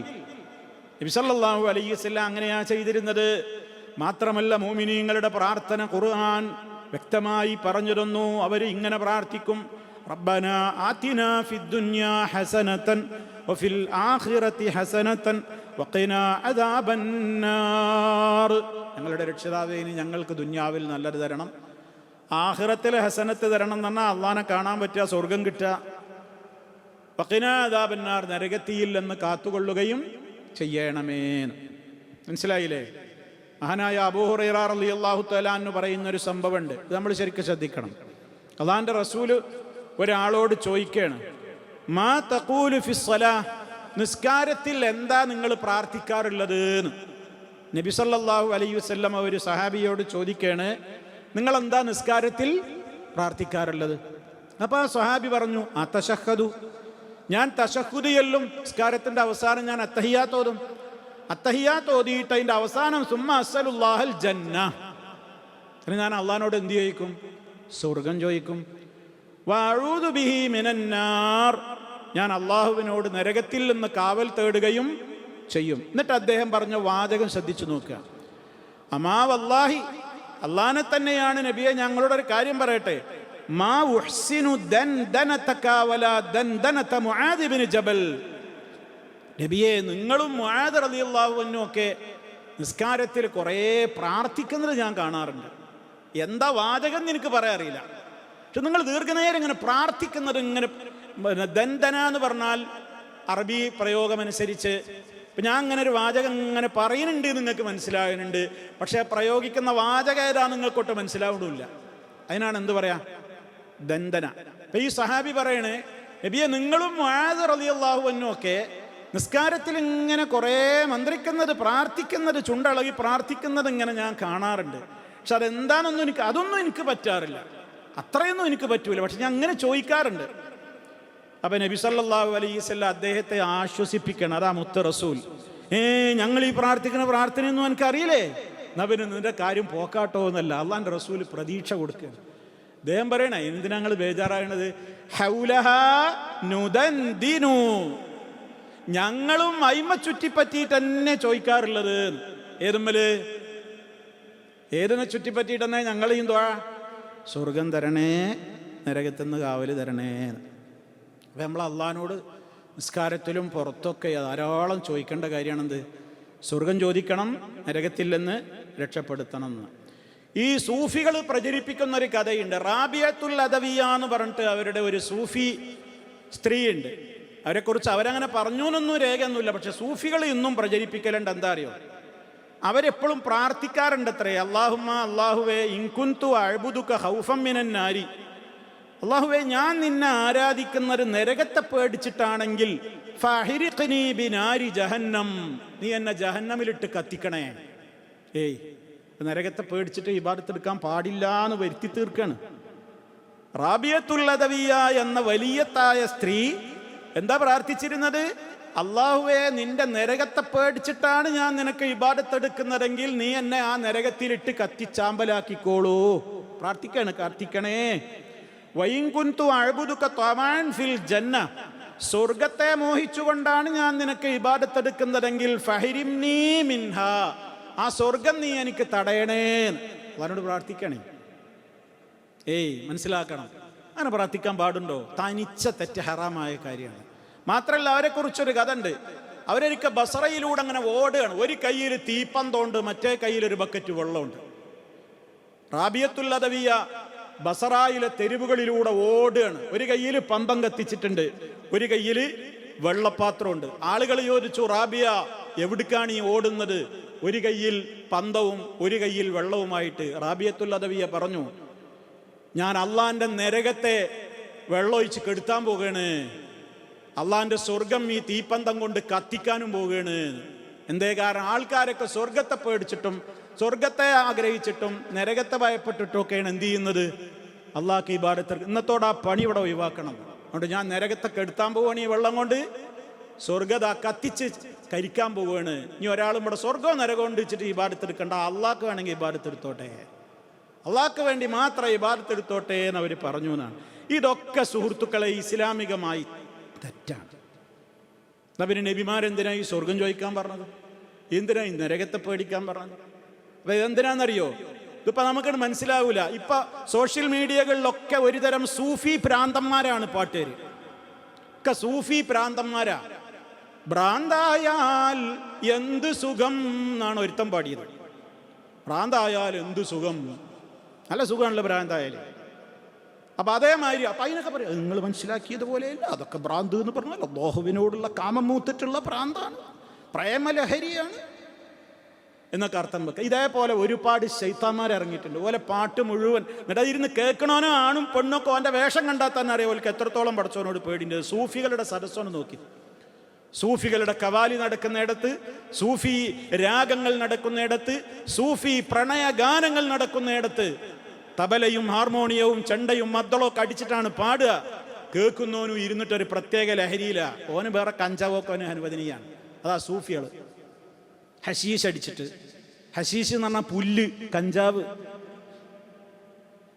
നബി സല്ലല്ലാഹു അലൈഹി വസല്ലം അങ്ങനെയാ ചെയ്തിരുന്നത്. മാത്രമല്ല മുഅ്മിനീങ്ങളുടെ പ്രാർത്ഥന ഖുർആൻ വ്യക്തമായി പറഞ്ഞു തന്നു. അവർ ഇങ്ങനെ പ്രാർത്ഥിക്കും: റബ്ബനാ ആതിനാ ഫിദ്ദുനിയാ ഹസനതൻ വഫിൽ ആഖിറതി ഹസനതൻ വഖിനാ അദാബന്നാർ. ഞങ്ങളുടെ രക്ഷിതാവേ, ഇനി ഞങ്ങൾക്ക് ദുനിയാവിൽ നല്ലത് തരണം, ആഖിറത്തിൽ ഹസനത്ത് തരണം എന്ന് പറഞ്ഞാൽ അള്ളാനെ കാണാൻ പറ്റുക, സ്വർഗം കിട്ടുക. വഖിനാ അദാബന്നാർ, നരകത്തിയിൽ നിന്ന് കാത്തുകൊള്ളുകയും ചെയ്യണമേന്ന്. മനസ്സിലായില്ലേ? മഹാനായ അബൂ ഹുറൈറ റളിയല്ലാഹു തആല അൻഹു പറയുന്ന ഒരു സംഭവമുണ്ട്. ഇത് നമ്മൾ ശരിക്കും ശ്രദ്ധിക്കണം. അള്ളാഹിൻ്റെ റസൂല് ഒരാളോട് ചോദിക്കുകയാണ്, മാ തഖൂലു ഫിസ്സലാഹ്, നിസ്കാരത്തിൽ എന്താ നിങ്ങൾ പ്രാർത്ഥിക്കാറുള്ളത് എന്ന്. നബി സല്ലല്ലാഹു അലൈഹി വസല്ലം ഒരു സഹാബിയോട് ചോദിക്കുകയാണ്, നിങ്ങൾ എന്താ നിസ്കാരത്തിൽ പ്രാർത്ഥിക്കാറുള്ളത്? അപ്പോൾ ആ സഹാബി പറഞ്ഞു, അതശഹദു, ഞാൻ തശഹുദ് ചൊല്ലും. നിസ്കാരത്തിൻ്റെ അവസാനം ഞാൻ അത്തഹിയാത്ത് ഓതും. അത്തഹിയാത്ത് ഓതിയിട്ട് അതിൻ്റെ അവസാനം സുമ്മ അസ്അലുല്ലാഹൽ ജന്ന, ഞാൻ അള്ളാഹിനോട് എന്ത് ചോദിക്കും? സ്വർഗം ചോദിക്കും. വഅഊദു ബിഹി മിനന്നാർ, ഞാൻ അള്ളാഹുവിനോട് നരകത്തിൽ നിന്ന് കാവൽ തേടുകയും ചെയ്യും. എന്നിട്ട് അദ്ദേഹം പറഞ്ഞ വാചകം ശ്രദ്ധിച്ചു നോക്കുക. അമാ വല്ലാഹി, അള്ളാഹിനെ തന്നെയാണ് നബിയെ, ഞങ്ങളോട് ഒരു കാര്യം പറയട്ടെ, മാ ഉഹ്സിനു ദൻദനതക വലാ ദൻദനത മുആദ് ഇബ്നു ജബൽ. നബിയെ, നിങ്ങളും മുആദ് റളിയല്ലാഹു അൻഹു ഒക്കെ നിസ്കാരത്തിൽ കുറേ പ്രാർത്ഥിക്കുന്നത് ഞാൻ കാണാറുണ്ട്. എന്താ വാചകം എന്ന് എനിക്ക് പറയാൻ അറിയില്ല. പക്ഷെ നിങ്ങൾ ദീർഘനേരം ഇങ്ങനെ പ്രാർത്ഥിക്കുന്നത് ഇങ്ങനെ ദന്തന എന്ന് പറഞ്ഞാൽ അറബി പ്രയോഗമനുസരിച്ച് ഇപ്പം ഞാൻ അങ്ങനെ ഒരു വാചകം ഇങ്ങനെ പറയുന്നുണ്ട് നിങ്ങൾക്ക് മനസ്സിലാകുന്നുണ്ട്. പക്ഷേ പ്രയോഗിക്കുന്ന വാചകം ഏതാ നിങ്ങൾക്കൊട്ട് മനസ്സിലാവുന്നില്ല. അതിനാണ് എന്ത് പറയാ, ദന്തന. അപ്പം ഈ സഹാബി പറയണേ, നബിയെ നിങ്ങളും മുആദ് റളിയല്ലാഹു അൻഹു ഒക്കെ നിസ്കാരത്തിൽ ഇങ്ങനെ കുറേ മന്ത്രിക്കുന്നത് പ്രാർത്ഥിക്കുന്നത് ചുണ്ടളകി പ്രാർത്ഥിക്കുന്നത് ഇങ്ങനെ ഞാൻ കാണാറുണ്ട്. പക്ഷെ അതെന്താണെന്നും അതൊന്നും എനിക്ക് പറ്റാറില്ല, അത്രയൊന്നും എനിക്ക് പറ്റൂല. പക്ഷെ ഞാൻ അങ്ങനെ ചോദിക്കാറുണ്ട്. അപ്പം നബി സല്ലല്ലാഹു അലൈഹി വസല്ലം അദ്ദേഹത്തെ ആശ്വസിപ്പിക്കണം. അതാ മുത്ത് റസൂൽ. ഞങ്ങൾ ഈ പ്രാർത്ഥിക്കുന്ന പ്രാർത്ഥനയൊന്നും എനിക്കറിയില്ലേ, നബിന് നിന്റെ കാര്യം പോക്കാട്ടോ എന്നല്ല, അള്ളാൻ്റെ റസൂൽ പ്രതീക്ഷ കൊടുക്കുകയാണ്. അദ്ദേഹം പറയണ എന്തിനാ ഞങ്ങൾ ബേജാറായണത്, ഹൗലഹാ നുദന്ദിനു, ഞങ്ങളും അയിമ ചുറ്റിപ്പറ്റിയിട്ട് തന്നെ ചോദിക്കാറുള്ളത്. ഏതിനെ ചുറ്റിപ്പറ്റിയിട്ട് തന്നെ ഞങ്ങളെയും ദുആ, സ്വർഗം തരണേ, നരകത്തുനിന്ന് കാവല് തരണേ. അപ്പം നമ്മൾ അള്ളാഹിനോട് നിസ്കാരത്തിലും പുറത്തൊക്കെ ധാരാളം ചോദിക്കേണ്ട കാര്യമാണെന്ത്, സ്വർഗം ചോദിക്കണം, നരകത്തിൽ നിന്ന് രക്ഷപ്പെടുത്തണം എന്ന്. ഈ സൂഫികൾ പ്രചരിപ്പിക്കുന്ന ഒരു കഥയുണ്ട്. റാബിയത്തുൽ അദവിയ എന്ന് പറഞ്ഞിട്ട് അവരുടെ ഒരു സൂഫി സ്ത്രീയുണ്ട്. അവരെക്കുറിച്ച് അവരങ്ങനെ പറഞ്ഞു എന്നൊന്നും രേഖയൊന്നുമില്ല. പക്ഷെ സൂഫികൾ ഇന്നും പ്രചരിപ്പിക്കലുണ്ട്. എന്താ അറിയോ, അവരെപ്പോഴും പ്രാർത്ഥിക്കാറുണ്ട് അത്രേ, അല്ലാഹുമ്മ, അല്ലാഹുവേ, ഇൻകുന്തു അഅ്ബുദുക ഖൗഫൻ മിനൻ നാരി, അല്ലാഹുവേ ഞാൻ നിന്നെ ആരാധിക്കുന്നത് നരകത്തെ പേടിച്ചിട്ടാണെങ്കിൽ ഫഅഹ്രിഖ്നി ബിനാരി ജഹന്നം, നീ എന്നെ ജഹന്നമിലിട്ട് കത്തിക്കണേ. നരകത്തെ പേടിച്ചിട്ട് ഇബാദത്ത് എടുക്കാൻ പാടില്ല എന്ന് വരുത്തി തീർക്കാണ്. റാബിയത്തുൽ അദവിയ എന്ന വലിയത്തായ സ്ത്രീ എന്താ പ്രാർത്ഥിച്ചിരുന്നത്, അല്ലാഹുവേ നിന്റെ നരകത്തെ പേടിച്ചിട്ടാണ് ഞാൻ നിനക്ക് ഇബാദത്ത് എടുക്കുന്നതെങ്കിൽ നീ എന്നെ ആ നരകത്തിലിട്ട് കത്തിച്ചാമ്പലാക്കിക്കോളൂ. പ്രാർത്ഥിക്കണേ. വൈൻകുന്തു അഅ്ബുദുക ത്വമാൻ ഫിൽ ജന്ന, സ്വർഗത്തെ മോഹിച്ചുകൊണ്ടാണ് ഞാൻ നിനക്ക് ഇബാദത്ത് എടുക്കുന്നതെങ്കിൽ ഫഹരിംനി മിൻഹാ, ആ സ്വർഗം നീ എനിക്ക് തടയണേ. അവനോട് പ്രാർത്ഥിക്കണേ. മനസ്സിലാക്കണം, അങ്ങനെ പ്രാർത്ഥിക്കാൻ പാടുണ്ടോ? തനിച്ച തെറ്റ് ഹറാമായ കാര്യമാണ്. മാത്രമല്ല അവരെക്കുറിച്ചൊരു കഥ ഉണ്ട്. അവരൊരിക്കൽ ബസറയിലൂടെ അങ്ങനെ ഓടുകയാണ്. ഒരു കയ്യിൽ തീപ്പന്തമുണ്ട്, മറ്റേ കയ്യിൽ ഒരു ബക്കറ്റ് വെള്ളമുണ്ട്. റാബിയത്തുൽ അദവിയ ബസറായിലെ തെരുവുകളിലൂടെ ഓടുകയാണ്. ഒരു കയ്യിൽ പന്തം കത്തിച്ചിട്ടുണ്ട്, ഒരു കയ്യിൽ വെള്ളപ്പാത്രമുണ്ട്. ആളുകൾ ചോദിച്ചു, റാബിയ എവിടേക്കാണ് ഈ ഓടുന്നത്? ഒരു കയ്യിൽ പന്തവും ഒരു കയ്യിൽ വെള്ളവുമായിട്ട്. റാബിയത്തുൽ അദവിയ പറഞ്ഞു, ഞാൻ അള്ളാന്റെ നരകത്തെ വെള്ളമൊഴിച്ച് കെടുത്താൻ പോവുകയാണ്, അള്ളാന്റെ സ്വർഗം ഈ തീപ്പന്തം കൊണ്ട് കത്തിക്കാനും പോവുകയാണ്. എന്തേ കാരണം, ആൾക്കാരൊക്കെ സ്വർഗത്തെ പേടിച്ചിട്ടും സ്വർഗത്തെ ആഗ്രഹിച്ചിട്ടും നരകത്തെ ഭയപ്പെട്ടിട്ടും ഒക്കെയാണ് എന്ത് ചെയ്യുന്നത്, അള്ളാഹ്ക്ക് ഇബാദത്ത്. ഇന്നത്തോടെ ആ പണി ഇവിടെ ഒഴിവാക്കണം. അതുകൊണ്ട് ഞാൻ നരകത്തെ കെടുത്താൻ പോവുകയാണ്, ഈ വെള്ളം കൊണ്ട് സ്വർഗത കത്തിച്ച് കരിക്കാൻ പോവുകയാണ്. ഇനി ഒരാളും ഇവിടെ സ്വർഗവും നരകവും കൊണ്ട് വെച്ചിട്ട് ഇബാദത്ത് എടുക്കണ്ട, അള്ളാഹ്ക്ക് വേണമെങ്കിൽ ഇബാദത്ത് എടുത്തോട്ടെ, അള്ളാഹ്ക്ക് വേണ്ടി മാത്രം ഇബാദത്ത് എടുത്തോട്ടെ എന്ന് അവർ പറഞ്ഞു എന്നാണ്. ഇതൊക്കെ സുഹൃത്തുക്കളെ ഇസ്ലാമികമായി തെറ്റാണ്. എന്നാ പിന്നെ നബിമാരെന്തിനാ ഈ സ്വർഗം ചോദിക്കാൻ പറഞ്ഞത്? എന്തിനാ ഈ നരകത്തെ പേടിക്കാൻ പറഞ്ഞത്? അപ്പൊ ഇതെന്തിനാന്നറിയോ? ഇതിപ്പോ നമുക്കത് മനസ്സിലാവൂല. ഇപ്പൊ സോഷ്യൽ മീഡിയകളിലൊക്കെ ഒരുതരം സൂഫി ഭ്രാന്തന്മാരാണ് പാട്ടുകാര് ഒക്കെ. സൂഫി ഭ്രാന്തന്മാരാ. ഭ്രാന്തായാൽ എന്ത് സുഖം എന്നാണ് ഒരുത്തം പാടിയത്. ഭ്രാന്തായാൽ എന്ത് സുഖം, നല്ല സുഖമാണല്ലോ ഭ്രാന്തായാലും. അപ്പൊ അതേമാതിരി അപ്പൊ അതിനൊക്കെ പറയാം, നിങ്ങൾ മനസ്സിലാക്കിയതുപോലെയല്ല, അതൊക്കെ ഭ്രാന്ത് എന്ന് പറഞ്ഞാൽ അല്ലാഹുവിനോടുള്ള കാമം മൂത്തിട്ടുള്ള ഭ്രാന്താണ്, പ്രേമലഹരിയാണ് എന്നൊക്കെ അർത്ഥം വെക്കുക. ഇതേപോലെ ഒരുപാട് ശൈത്താന്മാർ ഇറങ്ങിയിട്ടുണ്ട്. ഓലെ പാട്ട് മുഴുവൻ എന്നിട്ട് ഇരുന്ന് കേൾക്കണോനോ ആണും പെണ്ണൊക്കെ ഓൻ്റെ വേഷം കണ്ടാൽ തന്നെ അറിയാം ഓൽക്ക് എത്രത്തോളം പടച്ചവനോട് പേടിൻ്റെ. സൂഫികളുടെ സദസ്സോന് നോക്കി, സൂഫികളുടെ കവാലി നടക്കുന്നിടത്ത്, സൂഫി രാഗങ്ങൾ നടക്കുന്നിടത്ത്, സൂഫി പ്രണയഗാനങ്ങൾ നടക്കുന്നിടത്ത് തബലയും ഹാർമോണിയവും ചെണ്ടയും മദ്ദളമൊക്കെ അടിച്ചിട്ടാണ് പാടുക. കേൾക്കുന്നവനും ഇരുന്നിട്ടൊരു പ്രത്യേക ലഹരിയില. ഓന് വേറെ കഞ്ചാവൊക്കെ അവന് അനുവദനീയാണ്. അതാ സൂഫികൾ. ഹശീഷ് അടിച്ചിട്ട്, ഹശീഷ് എന്ന് പറഞ്ഞാൽ പുല്ല്, കഞ്ചാവ്,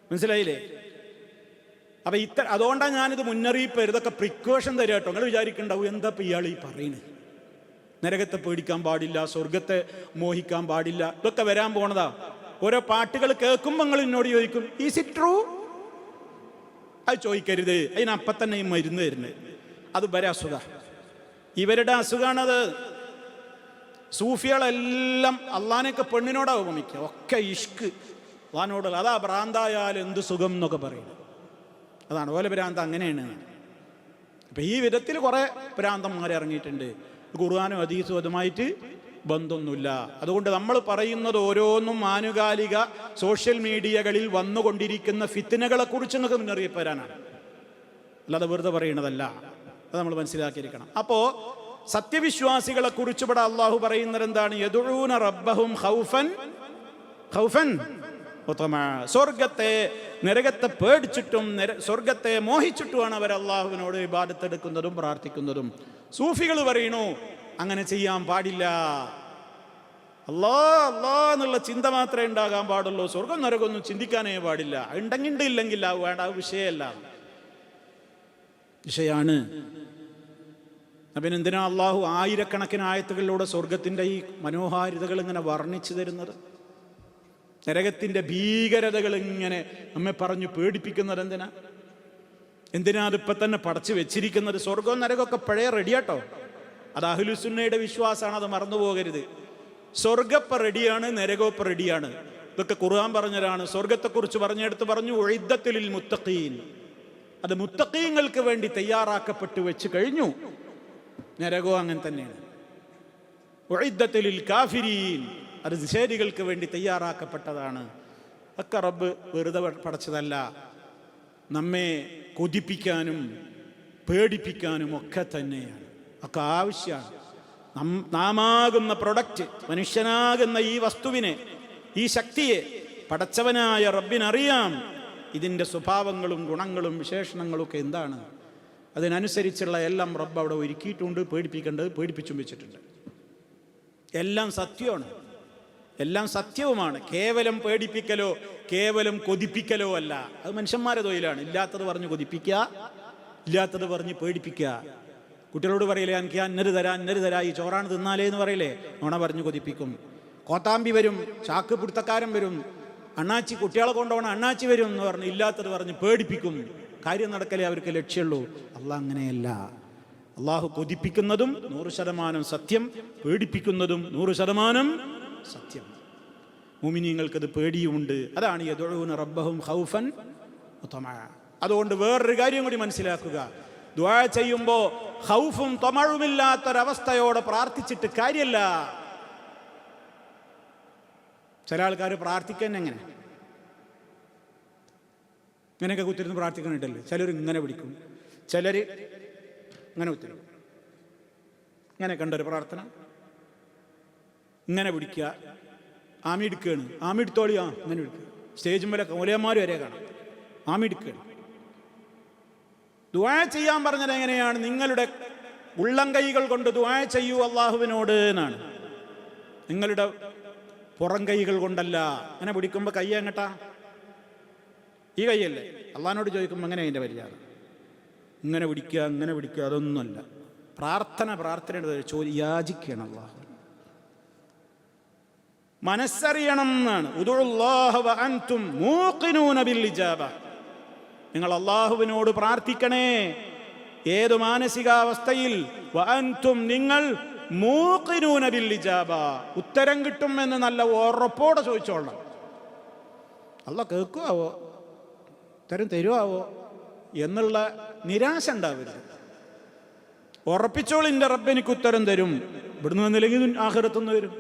മനസ്സിലായില്ലേ? അപ്പൊ അതുകൊണ്ടാണ് ഞാനിത് മുന്നറിയിപ്പ്, ഇതൊക്കെ പ്രിക്കോഷൻ തരാം കേട്ടോ. നിങ്ങൾ വിചാരിക്കണ്ടാവും എന്താ ഇപ്പം ഇയാൾ ഈ പറയുന്നത്, നരകത്തെ പേടിക്കാൻ പാടില്ല, സ്വർഗത്തെ മോഹിക്കാൻ പാടില്ല, ഇതൊക്കെ വരാൻ പോണതാ. ഓരോ പാട്ടുകൾ കേൾക്കുമ്പോൾ നിങ്ങൾ എന്നോട് ചോദിക്കും, ഈസ് ഇറ്റ് ട്രൂ? അത് ചോദിക്കരുത്, അതിനപ്പം തന്നെ ഈ മരുന്ന് തരുന്നത്. അത് വരെ അസുഖ, ഇവരുടെ അസുഖമാണത്. സൂഫികളെല്ലാം അള്ളാഹിനെയൊക്കെ പെണ്ണിനോടാണ് ഉപമിക്കുക. ഒക്കെ ഇഷ്ക് അള്ളാഹിനോട്. അതാ ഭ്രാന്തായാലും എന്ത് സുഖം എന്നൊക്കെ പറയുന്നത്. അതാണ് ഓല ഭ്രാന്ത്, അങ്ങനെയാണ്. അപ്പം ഈ വിധത്തിൽ കുറേ ഭ്രാന്തന്മാരെ ഇറങ്ങിയിട്ടുണ്ട്. ഖുർആനും ഹദീസും അതുമായിട്ട് ബന്ധമൊന്നുമില്ല. അതുകൊണ്ട് നമ്മൾ പറയുന്നത് ഓരോന്നും ആനുകാലിക സോഷ്യൽ മീഡിയകളിൽ വന്നുകൊണ്ടിരിക്കുന്ന ഫിത്നകളെ കുറിച്ച് നിങ്ങൾക്ക് മുന്നറിയിപ്പ് തരാനാണ്, അല്ലാതെ വെറുതെ പറയണതല്ല. അത് നമ്മൾ മനസ്സിലാക്കിയിരിക്കണം. അപ്പോൾ സത്യവിശ്വാസികളെ കുറിച്ച് ഇവിടെ അള്ളാഹു പറയുന്നത് എന്താണ്? യദുഊന റബ്ബഹും ഖൗഫൻ വതമഅ. സ്വർഗത്തെ നരകത്തെ പേടിച്ചിട്ടും സ്വർഗത്തെ മോഹിച്ചിട്ടുമാണ് അവർ അള്ളാഹുവിനോട് ഇബാദത്ത് എടുക്കുന്നതും പ്രാർത്ഥിക്കുന്നതും. സൂഫികൾ പറയണു അങ്ങനെ ചെയ്യാൻ പാടില്ല. അല്ലാ എന്നുള്ള ചിന്ത മാത്രമേ ഉണ്ടാകാൻ പാടുള്ളൂ. സ്വർഗം നരകമൊന്നും ചിന്തിക്കാനേ പാടില്ല. ഉണ്ടെങ്കിൽ ഇല്ലെങ്കിൽ വേണ്ട, വിഷയമല്ല, വിഷയാണ്. പിന്നെ എന്തിനാ അള്ളാഹു ആയിരക്കണക്കിന് ആയത്തുകളിലൂടെ സ്വർഗത്തിൻ്റെ ഈ മനോഹാരിതകൾ ഇങ്ങനെ വർണ്ണിച്ചു തരുന്നത്? നരകത്തിൻ്റെ ഭീകരതകൾ ഇങ്ങനെ നമ്മെ പറഞ്ഞു പേടിപ്പിക്കുന്നത് എന്തിനാ അതിപ്പോൾ തന്നെ പടച്ചു വെച്ചിരിക്കുന്നത്? സ്വർഗവും നരകമൊക്കെ പഴയ റെഡിയാട്ടോ. അത് അഹ്ലുസുന്നയുടെ വിശ്വാസമാണ്, അത് മറന്നു പോകരുത്. സ്വർഗപ്പ റെഡിയാണ്, നരകോപ്പ റെഡിയാണ്. ഇതൊക്കെ ഖുർആൻ പറഞ്ഞതാണ്. സ്വർഗത്തെക്കുറിച്ച് പറഞ്ഞെടുത്ത് പറഞ്ഞു ഉഇദ്ദത്തുൽ മുത്തഖീൻ, അത് മുത്തഖീങ്ങൾക്ക് വേണ്ടി തയ്യാറാക്കപ്പെട്ട് വെച്ച് കഴിഞ്ഞു. നരകവും അങ്ങനെ തന്നെയാണ്. ഉഇദ്ദത്തുൽ കാഫിരീൻ, അത് നിഷേധികൾക്ക് വേണ്ടി തയ്യാറാക്കപ്പെട്ടതാണ്. ഒക്കെ റബ്ബ് വെറുതെ പടച്ചതല്ല, നമ്മെ കൊതിപ്പിക്കാനും പേടിപ്പിക്കാനും ഒക്കെ തന്നെയാണ്. ഒക്കെ ആവശ്യമാണ്. നാമാകുന്ന പ്രൊഡക്റ്റ്, മനുഷ്യനാകുന്ന ഈ വസ്തുവിനെ, ഈ ശക്തിയെ പടച്ചവനായ റബ്ബിനറിയാം ഇതിൻ്റെ സ്വഭാവങ്ങളും ഗുണങ്ങളും വിശേഷണങ്ങളും ഒക്കെ എന്താണ്. അതിനനുസരിച്ചുള്ള എല്ലാം റബ്ബ് അവിടെ ഒരുക്കിയിട്ടുണ്ട്. പേടിപ്പിക്കേണ്ടത് പേടിപ്പിച്ചും വെച്ചിട്ടുണ്ട്. എല്ലാം സത്യമാണ്, എല്ലാം സത്യവുമാണ്. കേവലം പേടിപ്പിക്കലോ കേവലം കൊതിപ്പിക്കലോ അല്ല. അത് മനുഷ്യന്മാരെ തൊഴിലാണ്. ഇല്ലാത്തത് പറഞ്ഞ് കൊതിപ്പിക്കുക, ഇല്ലാത്തത് പറഞ്ഞ് പേടിപ്പിക്കുക. കുട്ടികളോട് പറയില്ലേ, എനിക്ക് അന്നര് തരാ, ഈ ചോറാണ് തിന്നാലേ എന്ന് പറയില്ലേ, നുണ പറഞ്ഞ് കൊതിപ്പിക്കും. കോത്താമ്പി വരും, ചാക്ക് പിടുത്തക്കാരൻ വരും, അണ്ണാച്ചി കുട്ടികളെ കൊണ്ടുപോകണം, അണ്ണാച്ചി വരും എന്ന് പറഞ്ഞ് ഇല്ലാത്തത് പറഞ്ഞ് പേടിപ്പിക്കും. കാര്യം നടക്കലേ അവർക്ക് ലക്ഷ്യമുള്ളൂ. അള്ളാഹ് അങ്ങനെയല്ല. അള്ളാഹു കൊതിപ്പിക്കുന്നതും 100% സത്യം, പേടിപ്പിക്കുന്നതും 100% സത്യം. മുഅ്മിനീങ്ങൾക്കത് പേടിയുമുണ്ട്. അതാണ് യദഊന റബ്ബഹും ഖൗഫൻ വതമഅ. അതുകൊണ്ട് വേറൊരു കാര്യം കൂടി മനസ്സിലാക്കുക. ദുആ ചെയ്യുമ്പോൾ ഖൗഫും തമഉമില്ലാത്തൊരവസ്ഥയോടെ പ്രാർത്ഥിച്ചിട്ട് കാര്യമല്ല. ചില ആൾക്കാർ പ്രാർത്ഥിക്കാൻ എങ്ങനെ ഇങ്ങനെയൊക്കെ കുത്തിരുന്ന് പ്രാർത്ഥിക്കണിട്ടല്ലേ. ചിലർ ഇങ്ങനെ പിടിക്കും, ചിലർ ഇങ്ങനെ കുത്തിരും. ഇങ്ങനെ കണ്ടൊരു പ്രാർത്ഥന ഇങ്ങനെ പിടിക്കുക, ആമി എടുക്കുകയാണ്. ആമി എടുത്തോളിയാ ഇങ്ങനെ പിടിക്കുക. സ്റ്റേജും വരെ മൂലയന്മാർ വരെ കാണാം, ആമി എടുക്കുകയാണ്. ദുആ ചെയ്യാൻ പറഞ്ഞത് എങ്ങനെയാണ്? നിങ്ങളുടെ ഉള്ളം കൈകൾ കൊണ്ട് ദുആ ചെയ്യൂ അള്ളാഹുവിനോട് എന്നാണ്. നിങ്ങളുടെ പുറം കൈകൾ കൊണ്ടല്ല. അങ്ങനെ പിടിക്കുമ്പോൾ കൈ എങ്ങട്ടാ? ഈ കൈയല്ലേ. അള്ളാഹിനോട് ചോദിക്കുമ്പോൾ എങ്ങനെ അതിൻ്റെ മര്യാദ? ഇങ്ങനെ പിടിക്കുക, ഇങ്ങനെ പിടിക്കുക, അതൊന്നുമല്ല. പ്രാർത്ഥനയുടെ യാചിക്കണം അള്ളാഹു. മനസ്സറിയണം എന്നാണ്. ഉദുഉല്ലാഹ വ അൻതും മൂഖിനൂന ബിൽ ഇജാബ. നിങ്ങൾ അള്ളാഹുവിനോട് പ്രാർത്ഥിക്കണേ. ഏതു മാനസികാവസ്ഥയിൽ? വ അൻതും നിങ്ങൾ മൂഖിനൂന ബിൽ ഇജാബ, ഉത്തരം കിട്ടുമെന്ന് നല്ല ഉറപ്പോടെ ചോദിച്ചോളണം. അള്ളാഹ് കേൾക്കുവോ, ഉത്തരം തരുവോ എന്നുള്ള നിരാശ ഉണ്ടാവരുത്. ഉറപ്പിച്ചോളിൻ്റെ റബ്ബ് എനിക്ക് ഉത്തരം തരും. ഇവിടുന്ന് വന്നില്ലെങ്കിൽ ആഖിറത്തുനിന്ന് വരും.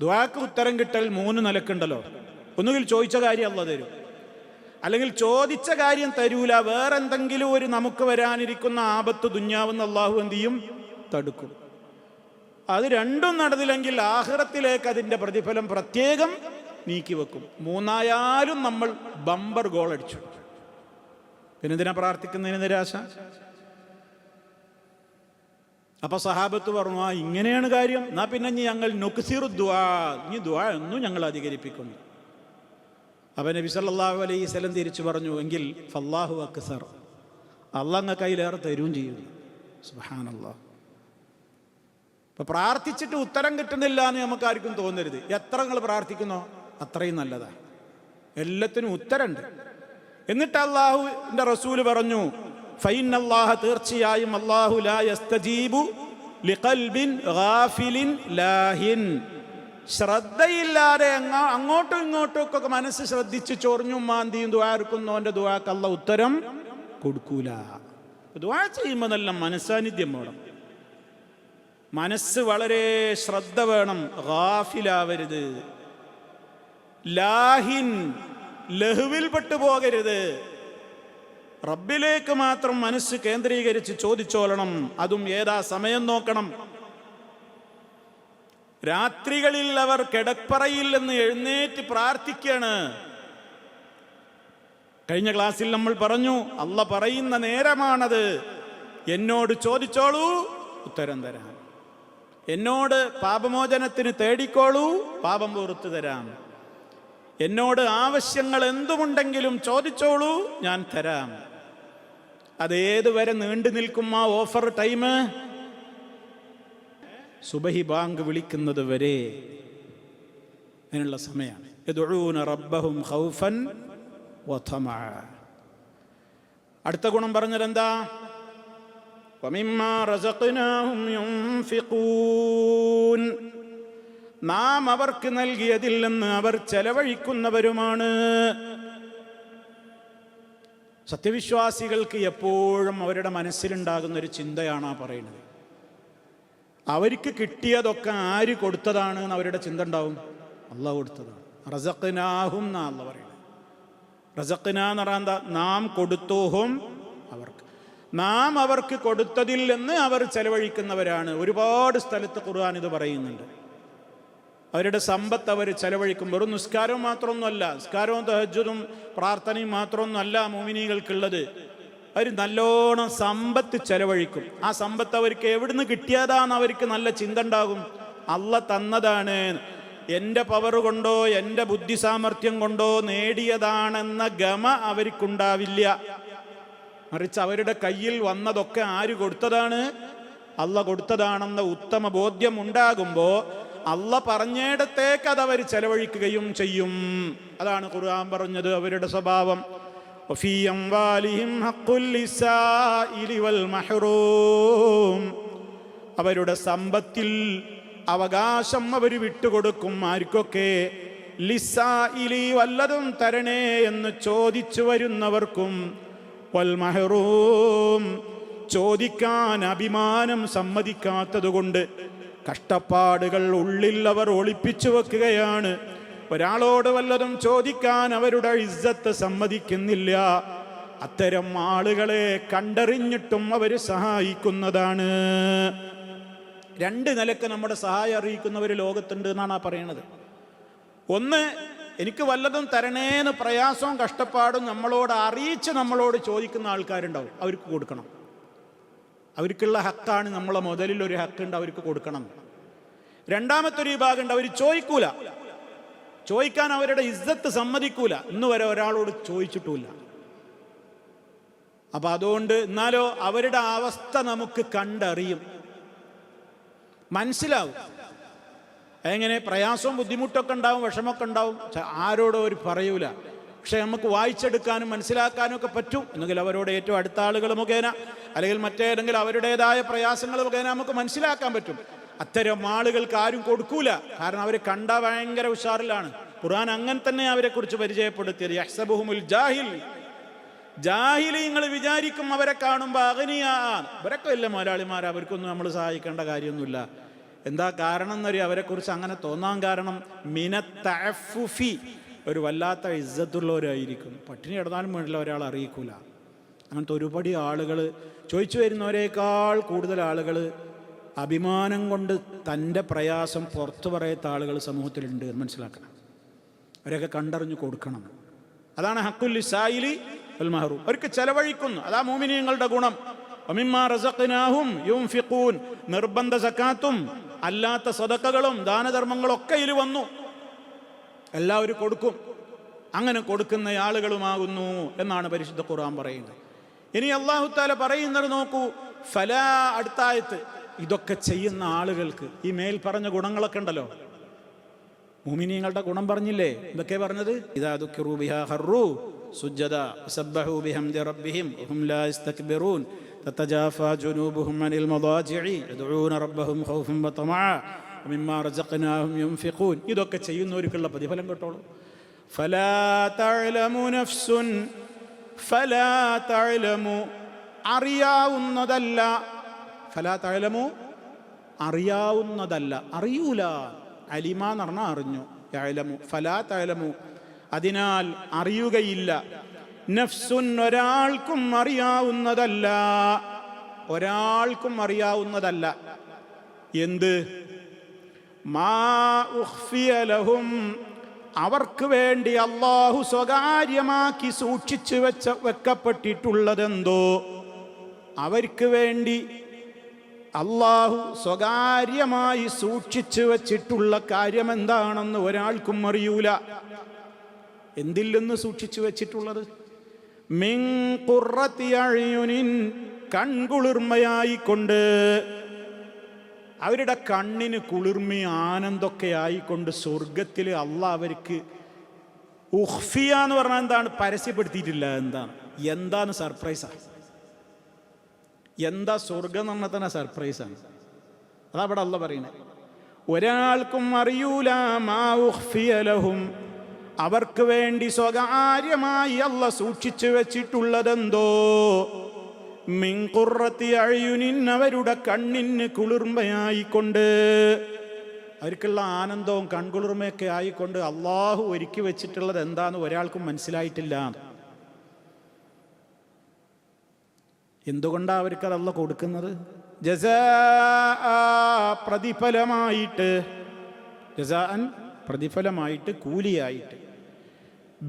ദുആക്ക് ഉത്തരം കിട്ടൽ 3 നിലക്കുണ്ടല്ലോ. ഒന്നുകിൽ ചോദിച്ച കാര്യം അള്ളാഹ് തരും, അല്ലെങ്കിൽ ചോദിച്ച കാര്യം തരൂല, വേറെന്തെങ്കിലും ഒരു നമുക്ക് വരാനിരിക്കുന്ന ആപത്ത് ദുന്യാവെന്ന് അള്ളാഹു എന്ത് ചെയ്യും? തടുക്കും. അത് രണ്ടും നടന്നില്ലെങ്കിൽ ആഖിറത്തിലേക്ക് അതിൻ്റെ പ്രതിഫലം പ്രത്യേകം നീക്കി വെക്കും. 3ആയാലും നമ്മൾ ബമ്പർ ഗോൾ അടിച്ചു. പിന്നെന്തിനാ പ്രാർത്ഥിക്കുന്നതിന് നിരാശ? അപ്പൊ സഹാബത്ത് പറഞ്ഞു, ഇങ്ങനെയാണ് കാര്യം, എന്നാ പിന്നെ ഞങ്ങൾ നുക്സിറു ദുആ, ഇനി ദുആ ഒന്നും ഞങ്ങൾ അധികരിപ്പിക്കുന്നു. അപ്പൊ നബി സല്ലല്ലാഹു അലൈഹി വസല്ലം തിരിച്ചു പറഞ്ഞു, എങ്കിൽ ഫല്ലാഹു അക്സർ, അള്ളാഹ് അങ്ങ് കയ്യിലേറെ തരുകയും ചെയ്യും. സുബ്ഹാനല്ലാഹ്. അപ്പൊ പ്രാർത്ഥിച്ചിട്ട് ഉത്തരം കിട്ടുന്നില്ല എന്ന് നമുക്ക് ആർക്കും തോന്നരുത്. എത്ര നിങ്ങൾ പ്രാർത്ഥിക്കുന്നോ അത്രയും നല്ലതാണ്. എല്ലാത്തിനും ഉത്തരമുണ്ട്. എന്നിട്ട് അള്ളാഹുവിൻ്റെ റസൂല് പറഞ്ഞു, ഫൈനല്ലാഹ, തീർച്ചയായും അല്ലാഹു ലാ യസ്തജീബു ലിഖൽബിൻ ഗാഫിലിൻ ലാഹിൻ. ശ്രദ്ധയില്ലാതെ അങ്ങോട്ടും ഇങ്ങോട്ടും ഒക്കെ മനസ്സ് ശ്രദ്ധിച്ച് ചൊറിഞ്ഞും മാന്തിയും ദുആ എടുക്കുന്നവന്റെ ദുആക്ക് അല്ലാഹു ഉത്തരം കൊടുക്കൂല. ദുആ ചെയ്യുമ്പോൾ നല്ല മനസ്സാന്നിധ്യം വേണം, മനസ്സ് വളരെ ശ്രദ്ധ വേണം, ഗാഫിലാവരുത്, ലാഹിൻ ലഹുവിൽപ്പെട്ടു പോകരുത്. റബ്ബിലേക്ക് മാത്രം മനസ്സ് കേന്ദ്രീകരിച്ച് ചോദിച്ചോളണം. അതും ഏതാ സമയം നോക്കണം. രാത്രികളിൽ അവർ കിടപ്പറയിൽ നിന്ന് എഴുന്നേറ്റ് പ്രാർത്ഥിക്കുകയാണ്. കഴിഞ്ഞ ക്ലാസ്സിൽ നമ്മൾ പറഞ്ഞു, അള്ള പറയുന്ന നേരമാണത്. എന്നോട് ചോദിച്ചോളൂ, ഉത്തരം തരാം. എന്നോട് പാപമോചനത്തിന് തേടിക്കോളൂ, പാപം പുറത്തു തരാം. എന്നോട് ആവശ്യങ്ങൾ എന്തുമുണ്ടെങ്കിലും ചോദിച്ചോളൂ, ഞാൻ തരാം. അതേതുവരെ നീണ്ടു നിൽക്കും ആ ഓഫർ ടൈം? സുബഹി ബാങ്ക് വിളിക്കുന്നത് വരെ അതിനുള്ള സമയമാണ്. യദ്ഊന റബ്ബഹും ഖൗഫൻ വതമഅ. അടുത്ത ഗുണം പറഞ്ഞത് എന്താ? വമിമ്മാ റസഖ്നാഹും യുൻഫിഖൂൻ. നാം അവർക്ക് നൽകിയതിൽ നിന്ന് അവർ ചെലവഴിക്കുന്നവരുമാണ്. സത്യവിശ്വാസികൾക്ക് എപ്പോഴും അവരുടെ മനസ്സിലുണ്ടാകുന്ന ഒരു ചിന്തയാണ് പറയുന്നത്. അവർക്ക് കിട്ടിയതൊക്കെ ആര് കൊടുത്തതാണ് എന്ന് അവരുടെ ചിന്ത ഉണ്ടാവും. അള്ളാഹു കൊടുത്തതാണ്. റസഖ്നാഹും എന്നാ അള്ളാഹു പറയുന്നത്. റസഖ്നാ എന്ന് പറഞ്ഞാൽ എന്താ? നാം കൊടുത്തോഹും അവർക്ക്. നാം അവർക്ക് കൊടുത്തതിൽ നിന്ന് അവർ ചെലവഴിക്കുന്നവരാണ്. ഒരുപാട് സ്ഥലത്ത് ഖുർആൻ ഇത് പറയുന്നുണ്ട്. അവരുടെ സമ്പത്ത് അവർ ചെലവഴിക്കും. വെറും നിസ്കാരവും മാത്രമൊന്നുമല്ല, നിസ്കാരവും തഹജ്ജുദും പ്രാർത്ഥനയും മാത്രമൊന്നുമല്ല മുഅ്മിനീങ്ങൾക്കുള്ളത്. അവർ നല്ലോണം സമ്പത്ത് ചെലവഴിക്കും. ആ സമ്പത്ത് അവർക്ക് എവിടുന്ന് കിട്ടിയതാന്ന് അവർക്ക് നല്ല ചിന്ത ഉണ്ടാകും. അള്ള തന്നതാണ്, എൻ്റെ പവർ കൊണ്ടോ എൻ്റെ ബുദ്ധി സാമർഥ്യം കൊണ്ടോ നേടിയതാണെന്ന ഗമ അവർക്കുണ്ടാവില്ല. മറിച്ച് അവരുടെ കയ്യിൽ വന്നതൊക്കെ ആര് കൊടുത്തതാണ്? അള്ള കൊടുത്തതാണെന്ന ഉത്തമ ബോധ്യം ഉണ്ടാകുമ്പോൾ അള്ള പറഞ്ഞിടത്തേക്ക് അത് അവർ ചെലവഴിക്കുകയും ചെയ്യും. അതാണ് ഖുർആൻ പറഞ്ഞത് അവരുടെ സ്വഭാവം. വഫീ അംവാലിഹിം ഹഖ്ഖുൽ ലിസ്സാഇലി വൽ മഹ്റൂം. അവരുടെ സമ്പത്തിൽ അവകാശം അവർ വിട്ടുകൊടുക്കും. ആർക്കൊക്കെ? ലിസ്സാഇലി, വല്ലതും തരണേ എന്ന് ചോദിച്ചു വരുന്നവർക്കും, വൽ മഹ്റൂം, ചോദിക്കാൻ അഭിമാനം സമ്മതിക്കാത്തതുകൊണ്ട് കഷ്ടപ്പാടുകൾ ഉള്ളിൽ അവർ ഒളിപ്പിച്ചു വെക്കുകയാണ്. ഒരാളോട് വല്ലതും ചോദിക്കാൻ അവരുടെ ഇസ്സത്ത് സമ്മതിക്കുന്നില്ല. അത്തരം ആളുകളെ കണ്ടറിഞ്ഞിട്ടും അവർ സഹായിക്കുന്നതാണ്. രണ്ട് നിലക്ക് നമ്മുടെ സഹായം അറിയിക്കുന്നവർ ലോകത്തുണ്ട് എന്നാണ് ആ പറയുന്നത്. ഒന്ന്, എനിക്ക് വല്ലതും തരണേന്ന് പ്രയാസവും കഷ്ടപ്പാടും നമ്മളോട് അറിയിച്ച് നമ്മളോട് ചോദിക്കുന്ന ആൾക്കാരുണ്ടാവും, അവർക്ക് കൊടുക്കണം. അവർക്കുള്ള ഹക്കാണ്, നമ്മളെ മുതലിലൊരു ഹക്കുണ്ട്, അവർക്ക് കൊടുക്കണം. രണ്ടാമത്തെ ഒരു വിഭാഗമുണ്ട്, അവർ ചോദിക്കൂല, ചോദിക്കാൻ അവരുടെ ഇസ്സത്ത് സമ്മതിക്കൂല. ഇന്ന് വരെ ഒരാളോട് ചോദിച്ചിട്ടുമില്ല. അപ്പൊ അതുകൊണ്ട് എന്നാലോ അവരുടെ അവസ്ഥ നമുക്ക് കണ്ടറിയും, മനസ്സിലാവും. എങ്ങനെ? പ്രയാസവും ബുദ്ധിമുട്ടൊക്കെ ഉണ്ടാവും, വിഷമമൊക്കെ ഉണ്ടാവും. ആരോടും അവർ പറയൂല, പക്ഷെ നമുക്ക് വായിച്ചെടുക്കാനും മനസ്സിലാക്കാനും ഒക്കെ പറ്റും. എന്നെങ്കിൽ അവരോട് ഏറ്റവും അടുത്ത ആളുകൾ മുഖേന, അല്ലെങ്കിൽ മറ്റേതെങ്കിലും അവരുടേതായ പ്രയാസങ്ങൾ മുഖേന നമുക്ക് മനസ്സിലാക്കാൻ പറ്റും. അത്തരം ആളുകൾക്ക് ആരും കൊടുക്കൂല, കാരണം അവർ കണ്ട ഭയങ്കര ഉഷാറിലാണ്. ഖുർആൻ അങ്ങനെ തന്നെ അവരെ കുറിച്ച് പരിചയപ്പെടുത്തിയത്. യഹ്സബുഹുമുൽ ജാഹിൽ, ജാഹിലീങ്ങൾ വിചാരിക്കും അവരെ കാണുമ്പോൾ അഗ്നിയാ, ഇവരൊക്കെ ഇല്ല മുതലാളിമാർ, അവർക്കൊന്നും നമ്മൾ സഹായിക്കേണ്ട കാര്യമൊന്നുമില്ല. എന്താ കാരണം എന്നറിയാം അവരെക്കുറിച്ച് അങ്ങനെ തോന്നാൻ കാരണം? മിനത്തഅഫുഫി, ഒരു വല്ലാത്ത ഇസ്സത്തുള്ളവരായിരിക്കും. പട്ടിണി കിടന്നാലും വേണ്ടില്ല, ഒരാൾ അറിയിക്കൂല. അങ്ങനത്തെ ഒരുപടി ആളുകൾ, ചോദിച്ചു വരുന്നവരേക്കാൾ കൂടുതൽ ആളുകൾ അഭിമാനം കൊണ്ട് തൻ്റെ പ്രയാസം പുറത്തു പറയാത്ത ആളുകൾ സമൂഹത്തിലുണ്ട്, മനസ്സിലാക്കണം. അവരൊക്കെ കണ്ടറിഞ്ഞു കൊടുക്കണം. അതാണ് ഹഖ്ഖുൽ ലിസ്സായിലി വൽ മഹ്റൂം. അവർക്ക് ചെലവഴിക്കുന്നു, അതാ മുഅ്മിനീങ്ങളുടെ ഗുണം. വമിമ്മാ റസഖ്നാഹും യുൻഫിഖൂൻ, നിർബന്ധ സക്കാത്തും അല്ലാത്ത സദഖകളും ദാനധർമ്മങ്ങളും ഒക്കെ ഇതിൽ വന്നു. എല്ലാവരും കൊടുക്കും. അങ്ങനെ കൊടുക്കുന്ന ആളുകളുമാകുന്നു എന്നാണ് പരിശുദ്ധ ഖുർആൻ പറയുന്നത്. ഇനി അല്ലാഹു തആല പറയുന്നത് നോക്കൂ, ഫലാ, അടുത്ത ആയത്ത്. ഇതൊക്കെ ചെയ്യുന്ന ആളുകൾക്ക് ഈ മേൽ പറഞ്ഞ ഗുണങ്ങളൊക്കെ ഉണ്ടല്ലോ. മുഅ്മിനീങ്ങളുടെ ഗുണം പറഞ്ഞില്ലേ? ഇതൊക്കെ പറഞ്ഞത്, ഇദാ ദുക്കിറൂ ബിഹാ ഖറൂ സുജ്ജദാ വസബ്ബഹൂ ബിഹംദി റബ്ബിഹിം വഹും ലാ യസ്തക്ബിറൂൻ തതജാഫാ ജുനൂബുഹും അനിൽ മദാജിഇ യദ്ഊന റബ്ബഹും ഖൗഫൻ വതമഅ വമിമ്മാ റസഖ്നാഹും യുൻഫിഖൂൻ. ഇതൊക്കെ ചെയ്യുന്നവർക്കുള്ള പ്രതിഫലം കേട്ടോളൂ. ഫലാ തഅലമു നഫ്സുൻ, ഫലാ തഅലമു അറിയാവുന്നതല്ല, ഫലാ തഅലമു അറിയാവുന്നതല്ല, അറിയൂല. അലിമ എന്ന് പറഞ്ഞാൽ അറിഞ്ഞു, യഅലമു ഫലാ തഅലമു അതിനാൽ അറിയുകയില്ല. നഫ്സുൻ ഒരാൾക്കും അറിയാവുന്നതല്ല, ഒരാൾക്കും അറിയാവുന്നതല്ല. എന്ത്? മാ ഉഖ്ഫിയ ലഹും അവർക്ക് വേണ്ടി അല്ലാഹു സ്വകാര്യമാക്കി സൂക്ഷിച്ചു വെക്കപ്പെട്ടിട്ടുള്ളതെന്തോ, അവർക്ക് വേണ്ടി അല്ലാഹു സ്വകാര്യമായി സൂക്ഷിച്ചു വച്ചിട്ടുള്ള കാര്യം എന്താണെന്ന് ഒരാൾക്കും അറിയൂല. എന്തിൽ നിന്ന് സൂക്ഷിച്ചു വെച്ചിട്ടുള്ളത്? മിൻ ഖുർറത്തി അഴ്യുനിൻ കൺകുളിർമയായിക്കൊണ്ട്, അവരുടെ കണ്ണിന് കുളിർമി ആനന്ദമൊക്കെ ആയിക്കൊണ്ട് സ്വർഗത്തിൽ അള്ളാഹ് അവർക്ക് ഉഖ്ഫിയ എന്ന് പറഞ്ഞാൽ എന്താണ്? പരസ്യപ്പെടുത്തിയിട്ടില്ല. എന്താണ് സർപ്രൈസാണ്. എന്താ സ്വർഗം എന്ന് പറഞ്ഞാൽ തന്നെ സർപ്രൈസാണ്. അതാ അവിടെ അള്ളാഹ് പറയുന്നത്. ഒരാൾക്കും അറിയൂല മാ ഉഖ്ഫിയ ലഹും അവർക്ക് വേണ്ടി സ്വകാര്യമായി അള്ളാഹ് സൂക്ഷിച്ചു വെച്ചിട്ടുള്ളതെന്തോ, മിൻ ഖുർറത്തി അഴ്യുനിൻ അവരുടെ കണ്ണിന് കുളിർമയായിക്കൊണ്ട്, അവർക്കുള്ള ആനന്ദവും കൺകുളിർമയൊക്കെ ആയിക്കൊണ്ട് അള്ളാഹു ഒരുക്കി വെച്ചിട്ടുള്ളത് എന്താന്ന് ഒരാൾക്കും മനസ്സിലായിട്ടില്ല. എന്തുകൊണ്ടാണ് അവർക്കത് അള്ളാഹ് കൊടുക്കുന്നത്? ജസാഅ പ്രതിഫലമായിട്ട്, ജസാഅൻ പ്രതിഫലമായിട്ട്, കൂലിയായിട്ട്.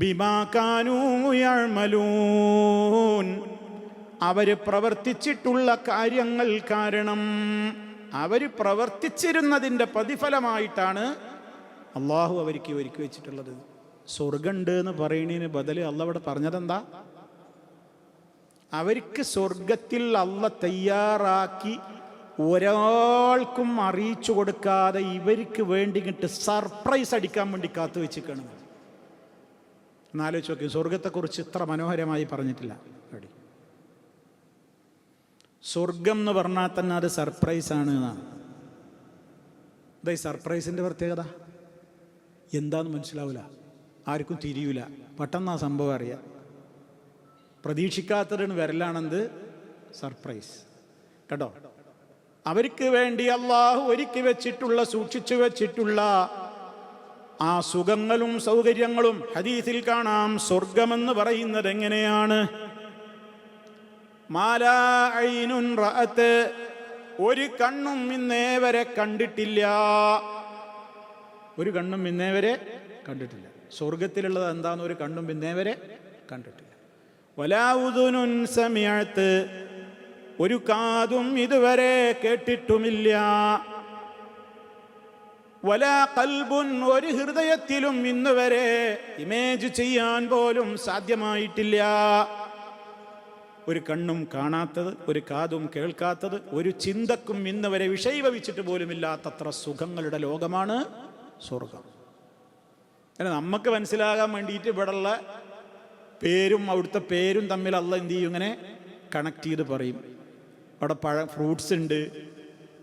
ബിമാ കാനൂ യഅ്മലൂൻ അവർ പ്രവർത്തിച്ചിട്ടുള്ള കാര്യങ്ങൾ കാരണം, അവർ പ്രവർത്തിച്ചിരുന്നതിൻ്റെ പ്രതിഫലമായിട്ടാണ് അള്ളാഹു അവർക്ക് ഒരുക്കി വെച്ചിട്ടുള്ളത്. സ്വർഗമുണ്ട് എന്ന് പറയുന്നതിന് ബദല് അള്ളാഹ് ഇവിടെ പറഞ്ഞതെന്താ? അവർക്ക് സ്വർഗത്തിൽ അള്ളാഹ് തയ്യാറാക്കി ഒരാൾക്കും അറിയിച്ചു കൊടുക്കാതെ ഇവർക്ക് വേണ്ടി സർപ്രൈസ് അടിക്കാൻ വേണ്ടി കാത്തു വെച്ചിരിക്കണം. എന്നാലോചിച്ച് നോക്കി, സ്വർഗത്തെക്കുറിച്ച് ഇത്ര മനോഹരമായി പറഞ്ഞിട്ടില്ല. സ്വർഗം എന്ന് പറഞ്ഞാൽ തന്നെ അത് സർപ്രൈസാണ് എന്നാണ്. എന്താ ഈ സർപ്രൈസിൻ്റെ പ്രത്യേകത? എന്താന്ന് മനസ്സിലാവില്ല, ആർക്കും തിരിയൂല. പെട്ടെന്ന് ആ സംഭവം അറിയാം. പ്രതീക്ഷിക്കാത്തതിന് വരലാണെന്ത്? സർപ്രൈസ്. കേട്ടോ, അവർക്ക് വേണ്ടി അള്ളാഹു ഒരുക്കി വെച്ചിട്ടുള്ള, സൂക്ഷിച്ചു വെച്ചിട്ടുള്ള ആ സുഖങ്ങളും സൗകര്യങ്ങളും ഹദീസിൽ കാണാം. സ്വർഗമെന്ന് പറയുന്നത് എങ്ങനെയാണ്? മാലാ ഐനുൻ റഅത്ത് ഒരു കണ്ണും ഇന്നേവരെ കണ്ടിട്ടില്ല, ഒരു കണ്ണും ഇന്നേവരെ കണ്ടിട്ടില്ല. സ്വർഗത്തിലുള്ളത് എന്താന്ന് ഒരു കണ്ണും ഇന്നേവരെ കണ്ടിട്ടില്ല. വലാ ഉദുനുൻ സമിഅത്ത് ഒരു കാതും ഇതുവരെ കേട്ടിട്ടുമില്ല. വലാ ഖൽബുൻ ഒരു ഹൃദയത്തിലും ഇന്നുവരെ ഇമേജ് ചെയ്യാൻ പോലും സാധ്യമായിട്ടില്ല. ഒരു കണ്ണും കാണാത്തത്, ഒരു കാതും കേൾക്കാത്തത്, ഒരു ചിന്തക്കും ഇന്ന് വരെ വിഷയീഭവിച്ചിട്ട് പോലുമില്ലാത്തത്ര സുഖങ്ങളുടെ ലോകമാണ് സ്വർഗം. അങ്ങനെ നമുക്ക് മനസ്സിലാകാൻ വേണ്ടിയിട്ട് ഇവിടെയുള്ള പേരും അവിടുത്തെ പേരും തമ്മിൽ അള്ളാഹ് എന്ത് ചെയ്യും? ഇങ്ങനെ കണക്ട് ചെയ്ത് പറയും. അവിടെ ഫ്രൂട്ട്സ് ഉണ്ട്,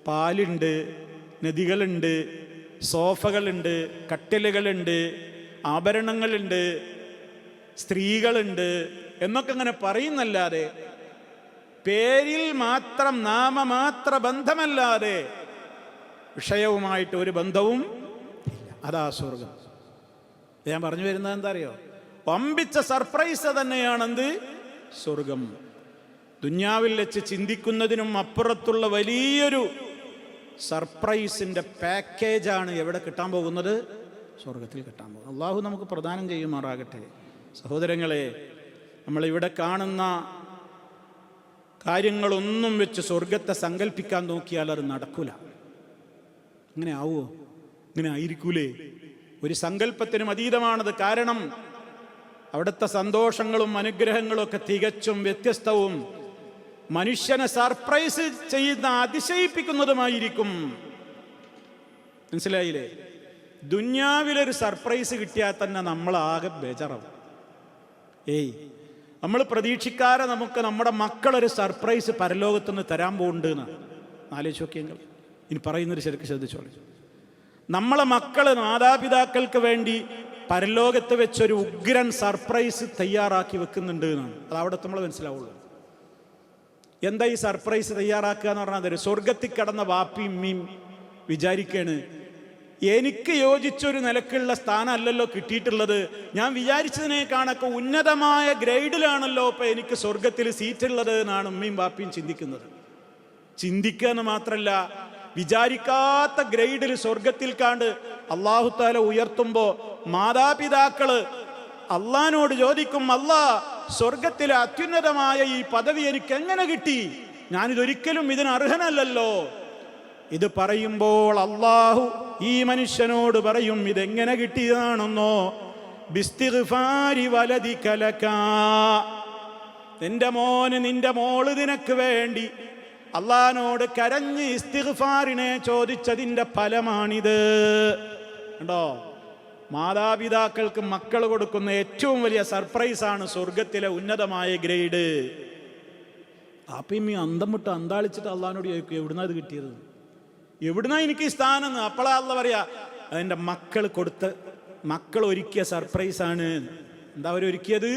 പാലുണ്ട്, നദികളുണ്ട്, സോഫകളുണ്ട്, കട്ടിലുകളുണ്ട്, ആഭരണങ്ങളുണ്ട്, സ്ത്രീകളുണ്ട് എന്നൊക്കെ ഇങ്ങനെ പറയുന്നല്ലാതെ പേരിൽ മാത്രം നാമമാത്ര ബന്ധമല്ലാതെ വിഷയവുമായിട്ട് ഒരു ബന്ധവും ഇല്ല. അതാ സ്വർഗം. ഞാൻ പറഞ്ഞു വരുന്നത് എന്താ അറിയോ? വമ്പിച്ച സർപ്രൈസ് തന്നെയാണെന്ത്? സ്വർഗം. ദുന്യാവിൽ വെച്ച് ചിന്തിക്കുന്നതിനും അപ്പുറത്തുള്ള വലിയൊരു സർപ്രൈസിൻ്റെ പാക്കേജാണ് എവിടെ കിട്ടാൻ പോകുന്നത്? സ്വർഗത്തിൽ കിട്ടാൻ പോകുന്നത്. അള്ളാഹു നമുക്ക് പ്രദാനം ചെയ്യുമാറാകട്ടെ. സഹോദരങ്ങളെ, നമ്മളിവിടെ കാണുന്ന കാര്യങ്ങളൊന്നും വെച്ച് സ്വർഗത്തെ സങ്കല്പിക്കാൻ നോക്കിയാൽ അത് നടക്കൂല. അങ്ങനെ ആവുമോ? ഇങ്ങനെ ആയിരിക്കൂലേ? ഒരു സങ്കല്പത്തിനും അതീതമാണത്. കാരണം അവിടുത്തെ സന്തോഷങ്ങളും അനുഗ്രഹങ്ങളും ഒക്കെ തികച്ചും വ്യത്യസ്തവും മനുഷ്യനെ സർപ്രൈസ് ചെയ്യുന്ന, അതിശയിപ്പിക്കുന്നതുമായിരിക്കും. മനസ്സിലായില്ലേ? ദുന്യാവിലൊരു സർപ്രൈസ് കിട്ടിയാൽ തന്നെ നമ്മളാകെ ബേജാറാവും. നമ്മൾ പ്രതീക്ഷിക്കാതെ നമുക്ക് നമ്മുടെ മക്കളൊരു സർപ്രൈസ് പരലോകത്തുനിന്ന് തരാൻ പോകുന്നുണ്ട് എന്നാണ്. ആലോചിച്ച് നോക്കിയെങ്കിൽ ഇനി പറയുന്നൊരു ശരിക്കും ശ്രദ്ധിച്ചോളൂ. നമ്മളെ മക്കൾ മാതാപിതാക്കൾക്ക് വേണ്ടി പരലോകത്ത് വെച്ചൊരു ഉഗ്രൻ സർപ്രൈസ് തയ്യാറാക്കി വെക്കുന്നുണ്ട് എന്നാണ്. അത് അവിടെ നമ്മൾ മനസ്സിലാവുള്ളൂ. എന്താ ഈ സർപ്രൈസ് തയ്യാറാക്കുക എന്ന് പറഞ്ഞാൽ, സ്വർഗത്തിൽ കിടന്ന വാപ്പിയും ഉമ്മയും വിചാരിക്കാണ്, എനിക്ക് യോജിച്ചൊരു നിലക്കുള്ള സ്ഥാനം അല്ലല്ലോ കിട്ടിയിട്ടുള്ളത്, ഞാൻ വിചാരിച്ചതിനേക്കാണൊക്കെ ഉന്നതമായ ഗ്രേഡിലാണല്ലോ ഇപ്പം എനിക്ക് സ്വർഗത്തിൽ സീറ്റുള്ളത് എന്നാണ് ഉമ്മയും വാപ്പിയും ചിന്തിക്കുന്നത്. ചിന്തിക്കുക എന്ന് മാത്രമല്ല, വിചാരിക്കാത്ത ഗ്രേഡിൽ സ്വർഗത്തിൽ കാണ്ട് അല്ലാഹു തആല ഉയർത്തുമ്പോൾ മാതാപിതാക്കള് അള്ളാഹിനോട് ചോദിക്കും, അല്ലാ, സ്വർഗത്തിലെ അത്യുന്നതമായ ഈ പദവി എനിക്ക് എങ്ങനെ കിട്ടി? ഞാനിതൊരിക്കലും ഇതിന് അർഹനല്ലല്ലോ. ഇത് പറയുമ്പോൾ അള്ളാഹു ഈ മനുഷ്യനോട് പറയും, ഇതെങ്ങനെ കിട്ടിയതാണെന്നോ, ബിസ്തിഗ്ഫാരി വലദിക ലക, നിന്റെ മോന് നിന്റെ മോള് നിനക്ക് വേണ്ടി അള്ളാഹിനോട് കരഞ്ഞ് ഇസ്തിഗ്ഫാറിനെ ചോദിച്ചതിൻ്റെ ഫലമാണിത്. കണ്ടോ, മാതാപിതാക്കൾക്ക് മക്കൾ കൊടുക്കുന്ന ഏറ്റവും വലിയ സർപ്രൈസാണ് സ്വർഗത്തിലെ ഉന്നതമായ ഗ്രേഡ്. അപ്പം ഈ അന്തം വിട്ട് അന്താളിച്ചിട്ട് അള്ളാഹിനോട് ചോദിക്കും, എവിടുന്നാ ഇത് കിട്ടിയത്, എവിടുന്നാ എനിക്ക് ഈ സ്ഥാനം? അപ്പോഴാ അള്ളാഹ് പറയാ, അതെൻ്റെ മക്കൾ ഒരുക്കിയ സർപ്രൈസാണ്. എന്താ അവരൊരുക്കിയത്?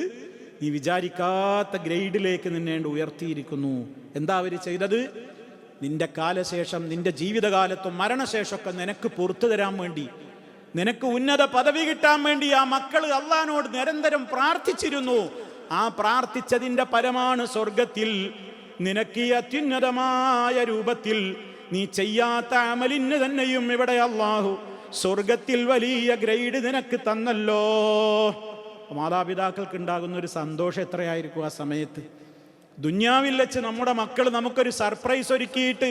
നീ വിചാരിക്കാത്ത ഗ്രേഡിലേക്ക് നിന്നെ ഉയർത്തിയിരിക്കുന്നു. എന്താ അവർ ചെയ്തത്? നിന്റെ കാലശേഷം, നിന്റെ ജീവിതകാലത്തും മരണശേഷമൊക്കെ നിനക്ക് പുറത്തു തരാൻ വേണ്ടി, നിനക്ക് ഉന്നത പദവി കിട്ടാൻ വേണ്ടി ആ മക്കൾ അള്ളാഹിനോട് നിരന്തരം പ്രാർത്ഥിച്ചിരുന്നു. ആ പ്രാർത്ഥിച്ചതിൻ്റെ ഫലമാണ് സ്വർഗത്തിൽ നിനക്ക് ഈ അത്യുന്നതമായ രൂപത്തിൽ നീ ചെയ്യാത്ത അമലിന് തന്നെയും ഇവിടെ അള്ളാഹു സ്വർഗത്തിൽ വലിയ ഗ്രേഡ് നിനക്ക് തന്നല്ലോ. മാതാപിതാക്കൾക്ക് ഉണ്ടാകുന്ന ഒരു സന്തോഷം എത്രയായിരിക്കും ആ സമയത്ത്. ദുന്യാവിൽ വെച്ച് നമ്മുടെ മക്കൾ നമുക്കൊരു സർപ്രൈസ് ഒരുക്കിയിട്ട്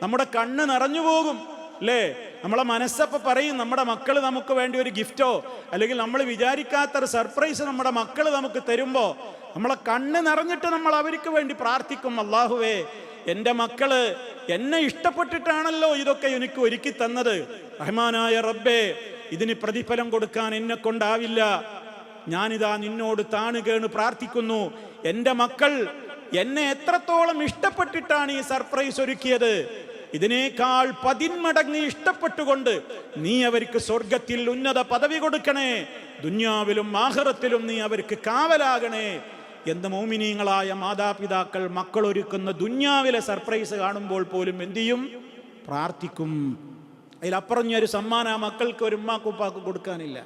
നമ്മുടെ കണ്ണ് നിറഞ്ഞു പോകും, അല്ലേ? നമ്മളെ മനസ്സപ്പം പറയും, നമ്മുടെ മക്കൾ നമുക്ക് വേണ്ടി ഒരു ഗിഫ്റ്റോ അല്ലെങ്കിൽ നമ്മൾ വിചാരിക്കാത്തൊരു സർപ്രൈസ് നമ്മുടെ മക്കൾ നമുക്ക് തരുമ്പോൾ നമ്മളെ കണ്ണ് നിറഞ്ഞിട്ട് നമ്മൾ അവർക്ക് വേണ്ടി പ്രാർത്ഥിക്കും, അല്ലാഹുവേ, എൻ്റെ മക്കള് എന്നെ ഇഷ്ടപ്പെട്ടിട്ടാണല്ലോ ഇതൊക്കെ എനിക്ക് ഒരുക്കി തന്നത്. റഹ്മാനായ റബ്ബേ, ഇതിന് പ്രതിഫലം കൊടുക്കാൻ എന്നെ കൊണ്ടാവില്ല. ഞാനിതാ നിന്നോട് താണുകേണ് പ്രാർത്ഥിക്കുന്നു. എൻ്റെ മക്കൾ എന്നെ എത്രത്തോളം ഇഷ്ടപ്പെട്ടിട്ടാണ് ഈ സർപ്രൈസ് ഒരുക്കിയത്, ഇതിനേക്കാൾ 10 മടങ്ങ് ഇഷ്ടപ്പെട്ടുകൊണ്ട് നീ അവർക്ക് സ്വർഗത്തിൽ ഉന്നത പദവി കൊടുക്കണേ, ദുന്യാവിലും ആഖിറത്തിലും നീ അവർക്ക് കാവലാകണേ എന്ന് മോമിനീങ്ങളായ മാതാപിതാക്കൾ മക്കൾ ഒരുക്കുന്ന ദുന്യാവിലെ സർപ്രൈസ് കാണുമ്പോൾ പോലും എന്തു ചെയ്യും? പ്രാർത്ഥിക്കും. അതിലപ്പുറം ഒരു സമ്മാനം ആ മക്കൾക്ക് ഒരു ഉമ്മാക്കുപ്പാക്ക് കൊടുക്കാനില്ല.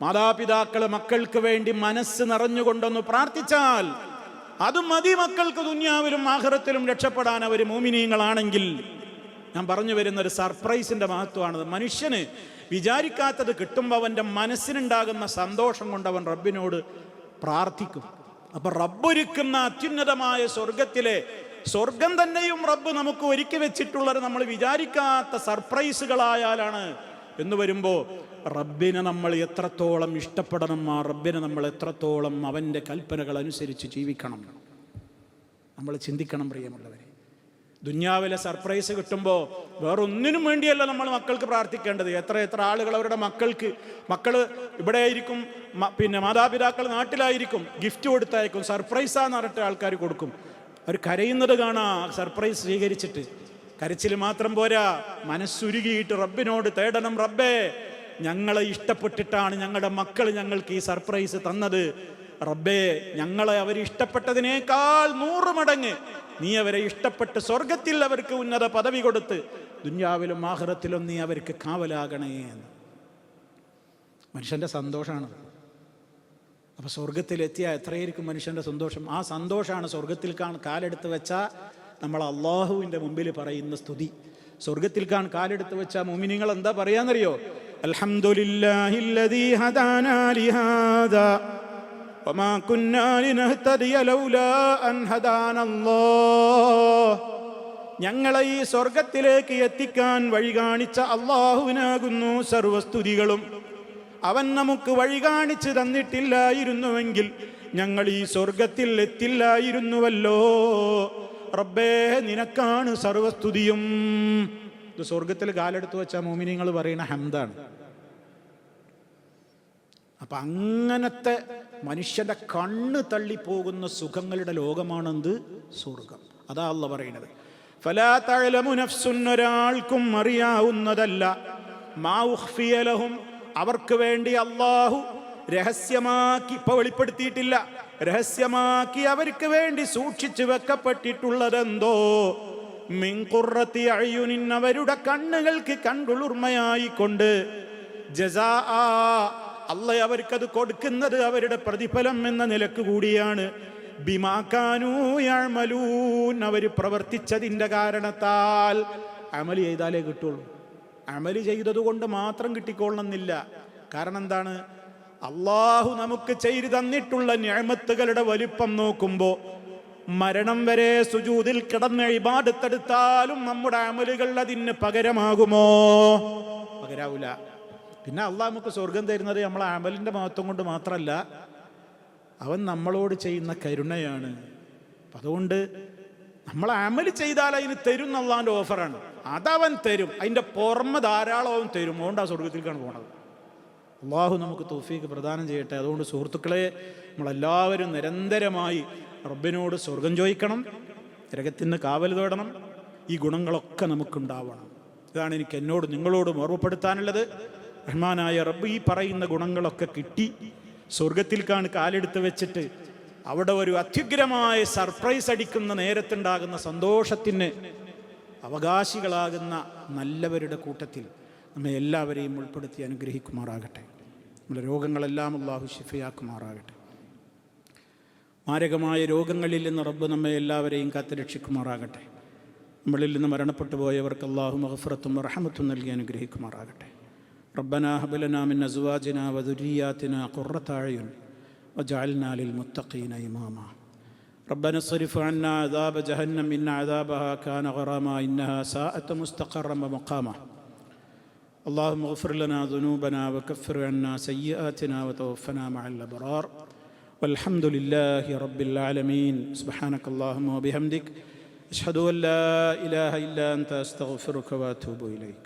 മാതാപിതാക്കൾ മക്കൾക്ക് വേണ്ടി മനസ്സ് നിറഞ്ഞുകൊണ്ടൊന്ന് പ്രാർത്ഥിച്ചാൽ അത് മതി മക്കൾക്ക് ദുന്യാവിലും ആഖിറത്തിലും രക്ഷപ്പെടാൻ അവർ മോമിനീങ്ങളാണെങ്കിൽ. ഞാൻ പറഞ്ഞു വരുന്ന ഒരു സർപ്രൈസിന്റെ മഹത്വമാണത്. മനുഷ്യന് വിചാരിക്കാത്തത് കിട്ടുമ്പോൾ അവൻ്റെ മനസ്സിനുണ്ടാകുന്ന സന്തോഷം കൊണ്ട് അവൻ റബ്ബിനോട് പ്രാർത്ഥിക്കും. അപ്പൊ റബ്ബൊരുക്കുന്ന അത്യുന്നതമായ സ്വർഗം തന്നെയും റബ്ബ് നമുക്ക് ഒരുക്കി വെച്ചിട്ടുള്ളത് നമ്മൾ വിചാരിക്കാത്ത സർപ്രൈസുകളായാലാണ് എന്ന് വരുമ്പോൾ റബ്ബിനെ നമ്മൾ എത്രത്തോളം ഇഷ്ടപ്പെടണം, ആ റബ്ബിനെ നമ്മൾ എത്രത്തോളം അവൻ്റെ കൽപ്പനകൾ അനുസരിച്ച് ജീവിക്കണം, നമ്മൾ ചിന്തിക്കണം പ്രിയമുള്ളവരെ. ദുന്യാവിലെ സർപ്രൈസ് കിട്ടുമ്പോൾ വേറൊന്നിനും വേണ്ടിയല്ല നമ്മൾ മക്കൾക്ക് പ്രാർത്ഥിക്കേണ്ടത്. എത്ര ആളുകൾ അവരുടെ മക്കൾ ഇവിടെ ആയിരിക്കും, പിന്നെ മാതാപിതാക്കൾ നാട്ടിലായിരിക്കും, ഗിഫ്റ്റ് കൊടുത്തയക്കും, സർപ്രൈസാന്ന് പറഞ്ഞിട്ട് ആൾക്കാർ കൊടുക്കും. അവർ കരയുന്നത് കാണാം സർപ്രൈസ് സ്വീകരിച്ചിട്ട്. കരച്ചിൽ മാത്രം പോരാ, മനസ്സുരുകിയിട്ട് റബ്ബിനോട് തേടണം, റബ്ബേ, ഞങ്ങളെ ഇഷ്ടപ്പെട്ടിട്ടാണ് ഞങ്ങളുടെ മക്കൾ ഞങ്ങൾക്ക് ഈ സർപ്രൈസ് തന്നത്. റബ്ബേ, ഞങ്ങളെ അവർ ഇഷ്ടപ്പെട്ടതിനേക്കാൾ 100 മടങ്ങ് നീ അവരെ ഇഷ്ടപ്പെട്ട് സ്വർഗത്തിൽ അവർക്ക് ഉന്നത പദവി കൊടുത്ത് ദുന്യാവിലും ആഖിറത്തിലും നീ അവർക്ക് കാവലാകണേ എന്ന്. മനുഷ്യൻ്റെ സന്തോഷമാണ്. അപ്പോൾ സ്വർഗത്തിലെത്തിയാൽ എത്രയായിരിക്കും മനുഷ്യൻ്റെ സന്തോഷം. ആ സന്തോഷമാണ് സ്വർഗത്തിൽ കാലെടുത്ത് വെച്ചാൽ നമ്മൾ അള്ളാഹുവിൻ്റെ മുമ്പിൽ പറയുന്ന സ്തുതി. സ്വർഗത്തിൽ കാലെടുത്ത് വെച്ചാൽ മുഅ്മിനീങ്ങൾ എന്താ പറയാന്നറിയോ? അൽഹംദുലില്ലാഹില്ലദീ ഹദാനാ ലിഹാദാ വമാ കുന്നാ ലിനഹ്തദിയ ലൗലാ അൻ ഹദാനല്ലാഹ്. ഞങ്ങളെ ഈ സ്വർഗത്തിലേക്ക് എത്തിക്കാൻ വഴി കാണിച്ച അള്ളാഹുവിനാകുന്നു സർവസ്തുതികളും. അവൻ നമുക്ക് വഴി കാണിച്ചു തന്നിട്ടില്ലായിരുന്നുവെങ്കിൽ ഞങ്ങൾ ഈ സ്വർഗത്തിൽ എത്തില്ലായിരുന്നുവല്ലോ. റബ്ബേ, നിനക്കാണ് സർവസ്തുതിയും. ഇത് സ്വർഗത്തിൽ കാലെടുത്ത് വെച്ച മോമിനിങ്ങൾ പറയുന്ന ഹംദാണ്. അപ്പം അങ്ങനത്തെ മനുഷ്യൻ്റെ കണ്ണ് തള്ളിപ്പോകുന്ന സുഖങ്ങളുടെ ലോകമാണെന്ത്? സ്വർഗം. അതാ അല്ലാഹ് പറയുന്നത്. ഫലാ തഅലമു നഫ്സുൻ, ഒരാൾക്കും അറിയാവുന്നതല്ല, മാ ഉഖ്ഫിയ ലഹും, അവർക്ക് വേണ്ടി അല്ലാഹു രഹസ്യമാക്കി, ഇപ്പൊ വെളിപ്പെടുത്തിയിട്ടില്ല, രഹസ്യമാക്കി അവർക്ക് വേണ്ടി സൂക്ഷിച്ചു വെക്കപ്പെട്ടിട്ടുള്ളതെന്തോ, മിൻ ഖുർറത്തി അയ്യുനിൻ, അവരുടെ കണ്ണുകൾക്ക് കൺകുളിർമയായിക്കൊണ്ട്, ജസാഅ, അല്ലാഹ് അവർക്കത് കൊടുക്കുന്നത് അവരുടെ പ്രതിഫലം എന്ന നിലക്ക് കൂടിയാണ്, ബിമാ കാനൂ യഅമലൂൻ, അവർ പ്രവർത്തിച്ചതിൻ്റെ കാരണത്താൽ. അമല് ചെയ്താലേ കിട്ടുള്ളൂ. അമല് ചെയ്തത് കൊണ്ട് മാത്രം കിട്ടിക്കൊള്ളണമെന്നില്ല. കാരണം എന്താണ്? അള്ളാഹു നമുക്ക് ചെയ്തു തന്നിട്ടുള്ള നിഅമത്തുകളുടെ വലിപ്പം നോക്കുമ്പോൾ മരണം വരെ സുജൂദിൽ കിടന്ന് ഇബാദത്തെടുത്താലും നമ്മുടെ അമലുകൾ അതിന് പകരമാകുമോ? പകരാവൂല. പിന്നെ അള്ളാഹ് നമുക്ക് സ്വർഗം തരുന്നത് നമ്മളെ അമലിൻ്റെ മഹത്വം കൊണ്ട് മാത്രമല്ല, അവൻ നമ്മളോട് ചെയ്യുന്ന കരുണയാണ്. അപ്പം അതുകൊണ്ട് നമ്മൾ അമൽ ചെയ്താൽ അതിന് തരും എന്നുള്ളതിൻ്റെ ഓഫറാണ്. അതവൻ തരും, അതിൻ്റെ പുറമെ ധാരാളം അവൻ തരും. അതുകൊണ്ടാണ് സ്വർഗത്തിലേക്കാണ് പോണത്. അള്ളാഹു നമുക്ക് തൗഫീഖ് പ്രദാനം ചെയ്യട്ടെ. അതുകൊണ്ട് സുഹൃത്തുക്കളെ, നമ്മളെല്ലാവരും നിരന്തരമായി റബ്ബിനോട് സ്വർഗം ചോദിക്കണം, നരകത്തിന് കാവൽ തേടണം. ഈ ഗുണങ്ങളൊക്കെ നമുക്കുണ്ടാവണം. ഇതാണ് എനിക്ക് എന്നോട് നിങ്ങളോടും ഓർമ്മപ്പെടുത്താനുള്ളത്. റഹ്മാനായ റബ്ബ് ഈ പറയുന്ന ഗുണങ്ങളൊക്കെ കിട്ടി സ്വർഗത്തിൽക്കാണ് കാലെടുത്ത് വെച്ചിട്ട് അവിടെ ഒരു അത്യുഗ്രമായ സർപ്രൈസ് അടിക്കുന്ന നേരത്തുണ്ടാകുന്ന സന്തോഷത്തിന് അവകാശികളാകുന്ന നല്ലവരുടെ കൂട്ടത്തിൽ നമ്മെ എല്ലാവരെയും ഉൾപ്പെടുത്തി അനുഗ്രഹിക്കുമാറാകട്ടെ. നമ്മുടെ രോഗങ്ങളെല്ലാം അല്ലാഹു ശിഫയാക്കുമാറാകട്ടെ. മാരകമായ രോഗങ്ങളിൽ നിന്ന് റബ്ബ് നമ്മെ എല്ലാവരെയും കാത്തുരക്ഷിക്കുമാറാകട്ടെ. നമ്മളിൽ നിന്ന് മരണപ്പെട്ടു പോയവർക്ക് അല്ലാഹു മഗ്ഫിറത്തും റഹ്മത്തും നൽകി അനുഗ്രഹിക്കുമാറാകട്ടെ. റബ്ബനാ ഹബ് ലനാ മിൻ അസ്വാജിനാ വദുരിയാതിനാ ഖുർറത അഅ്യുൻ വജഅൽനാ ലിൽമുത്തഖീന ഇമാമാ. ربنا اصرف عنا عذاب جهنم إن عذابها كان غراما إنها ساءت مستقرا ومقاما. اللهم اغفر لنا ذنوبنا وكفر عنا سيئاتنا وتوفنا مع الأبرار والحمد لله رب العالمين. سبحانك اللهم وبحمدك أشهد أن لا إله إلا أنت أستغفرك وأتوب إليك.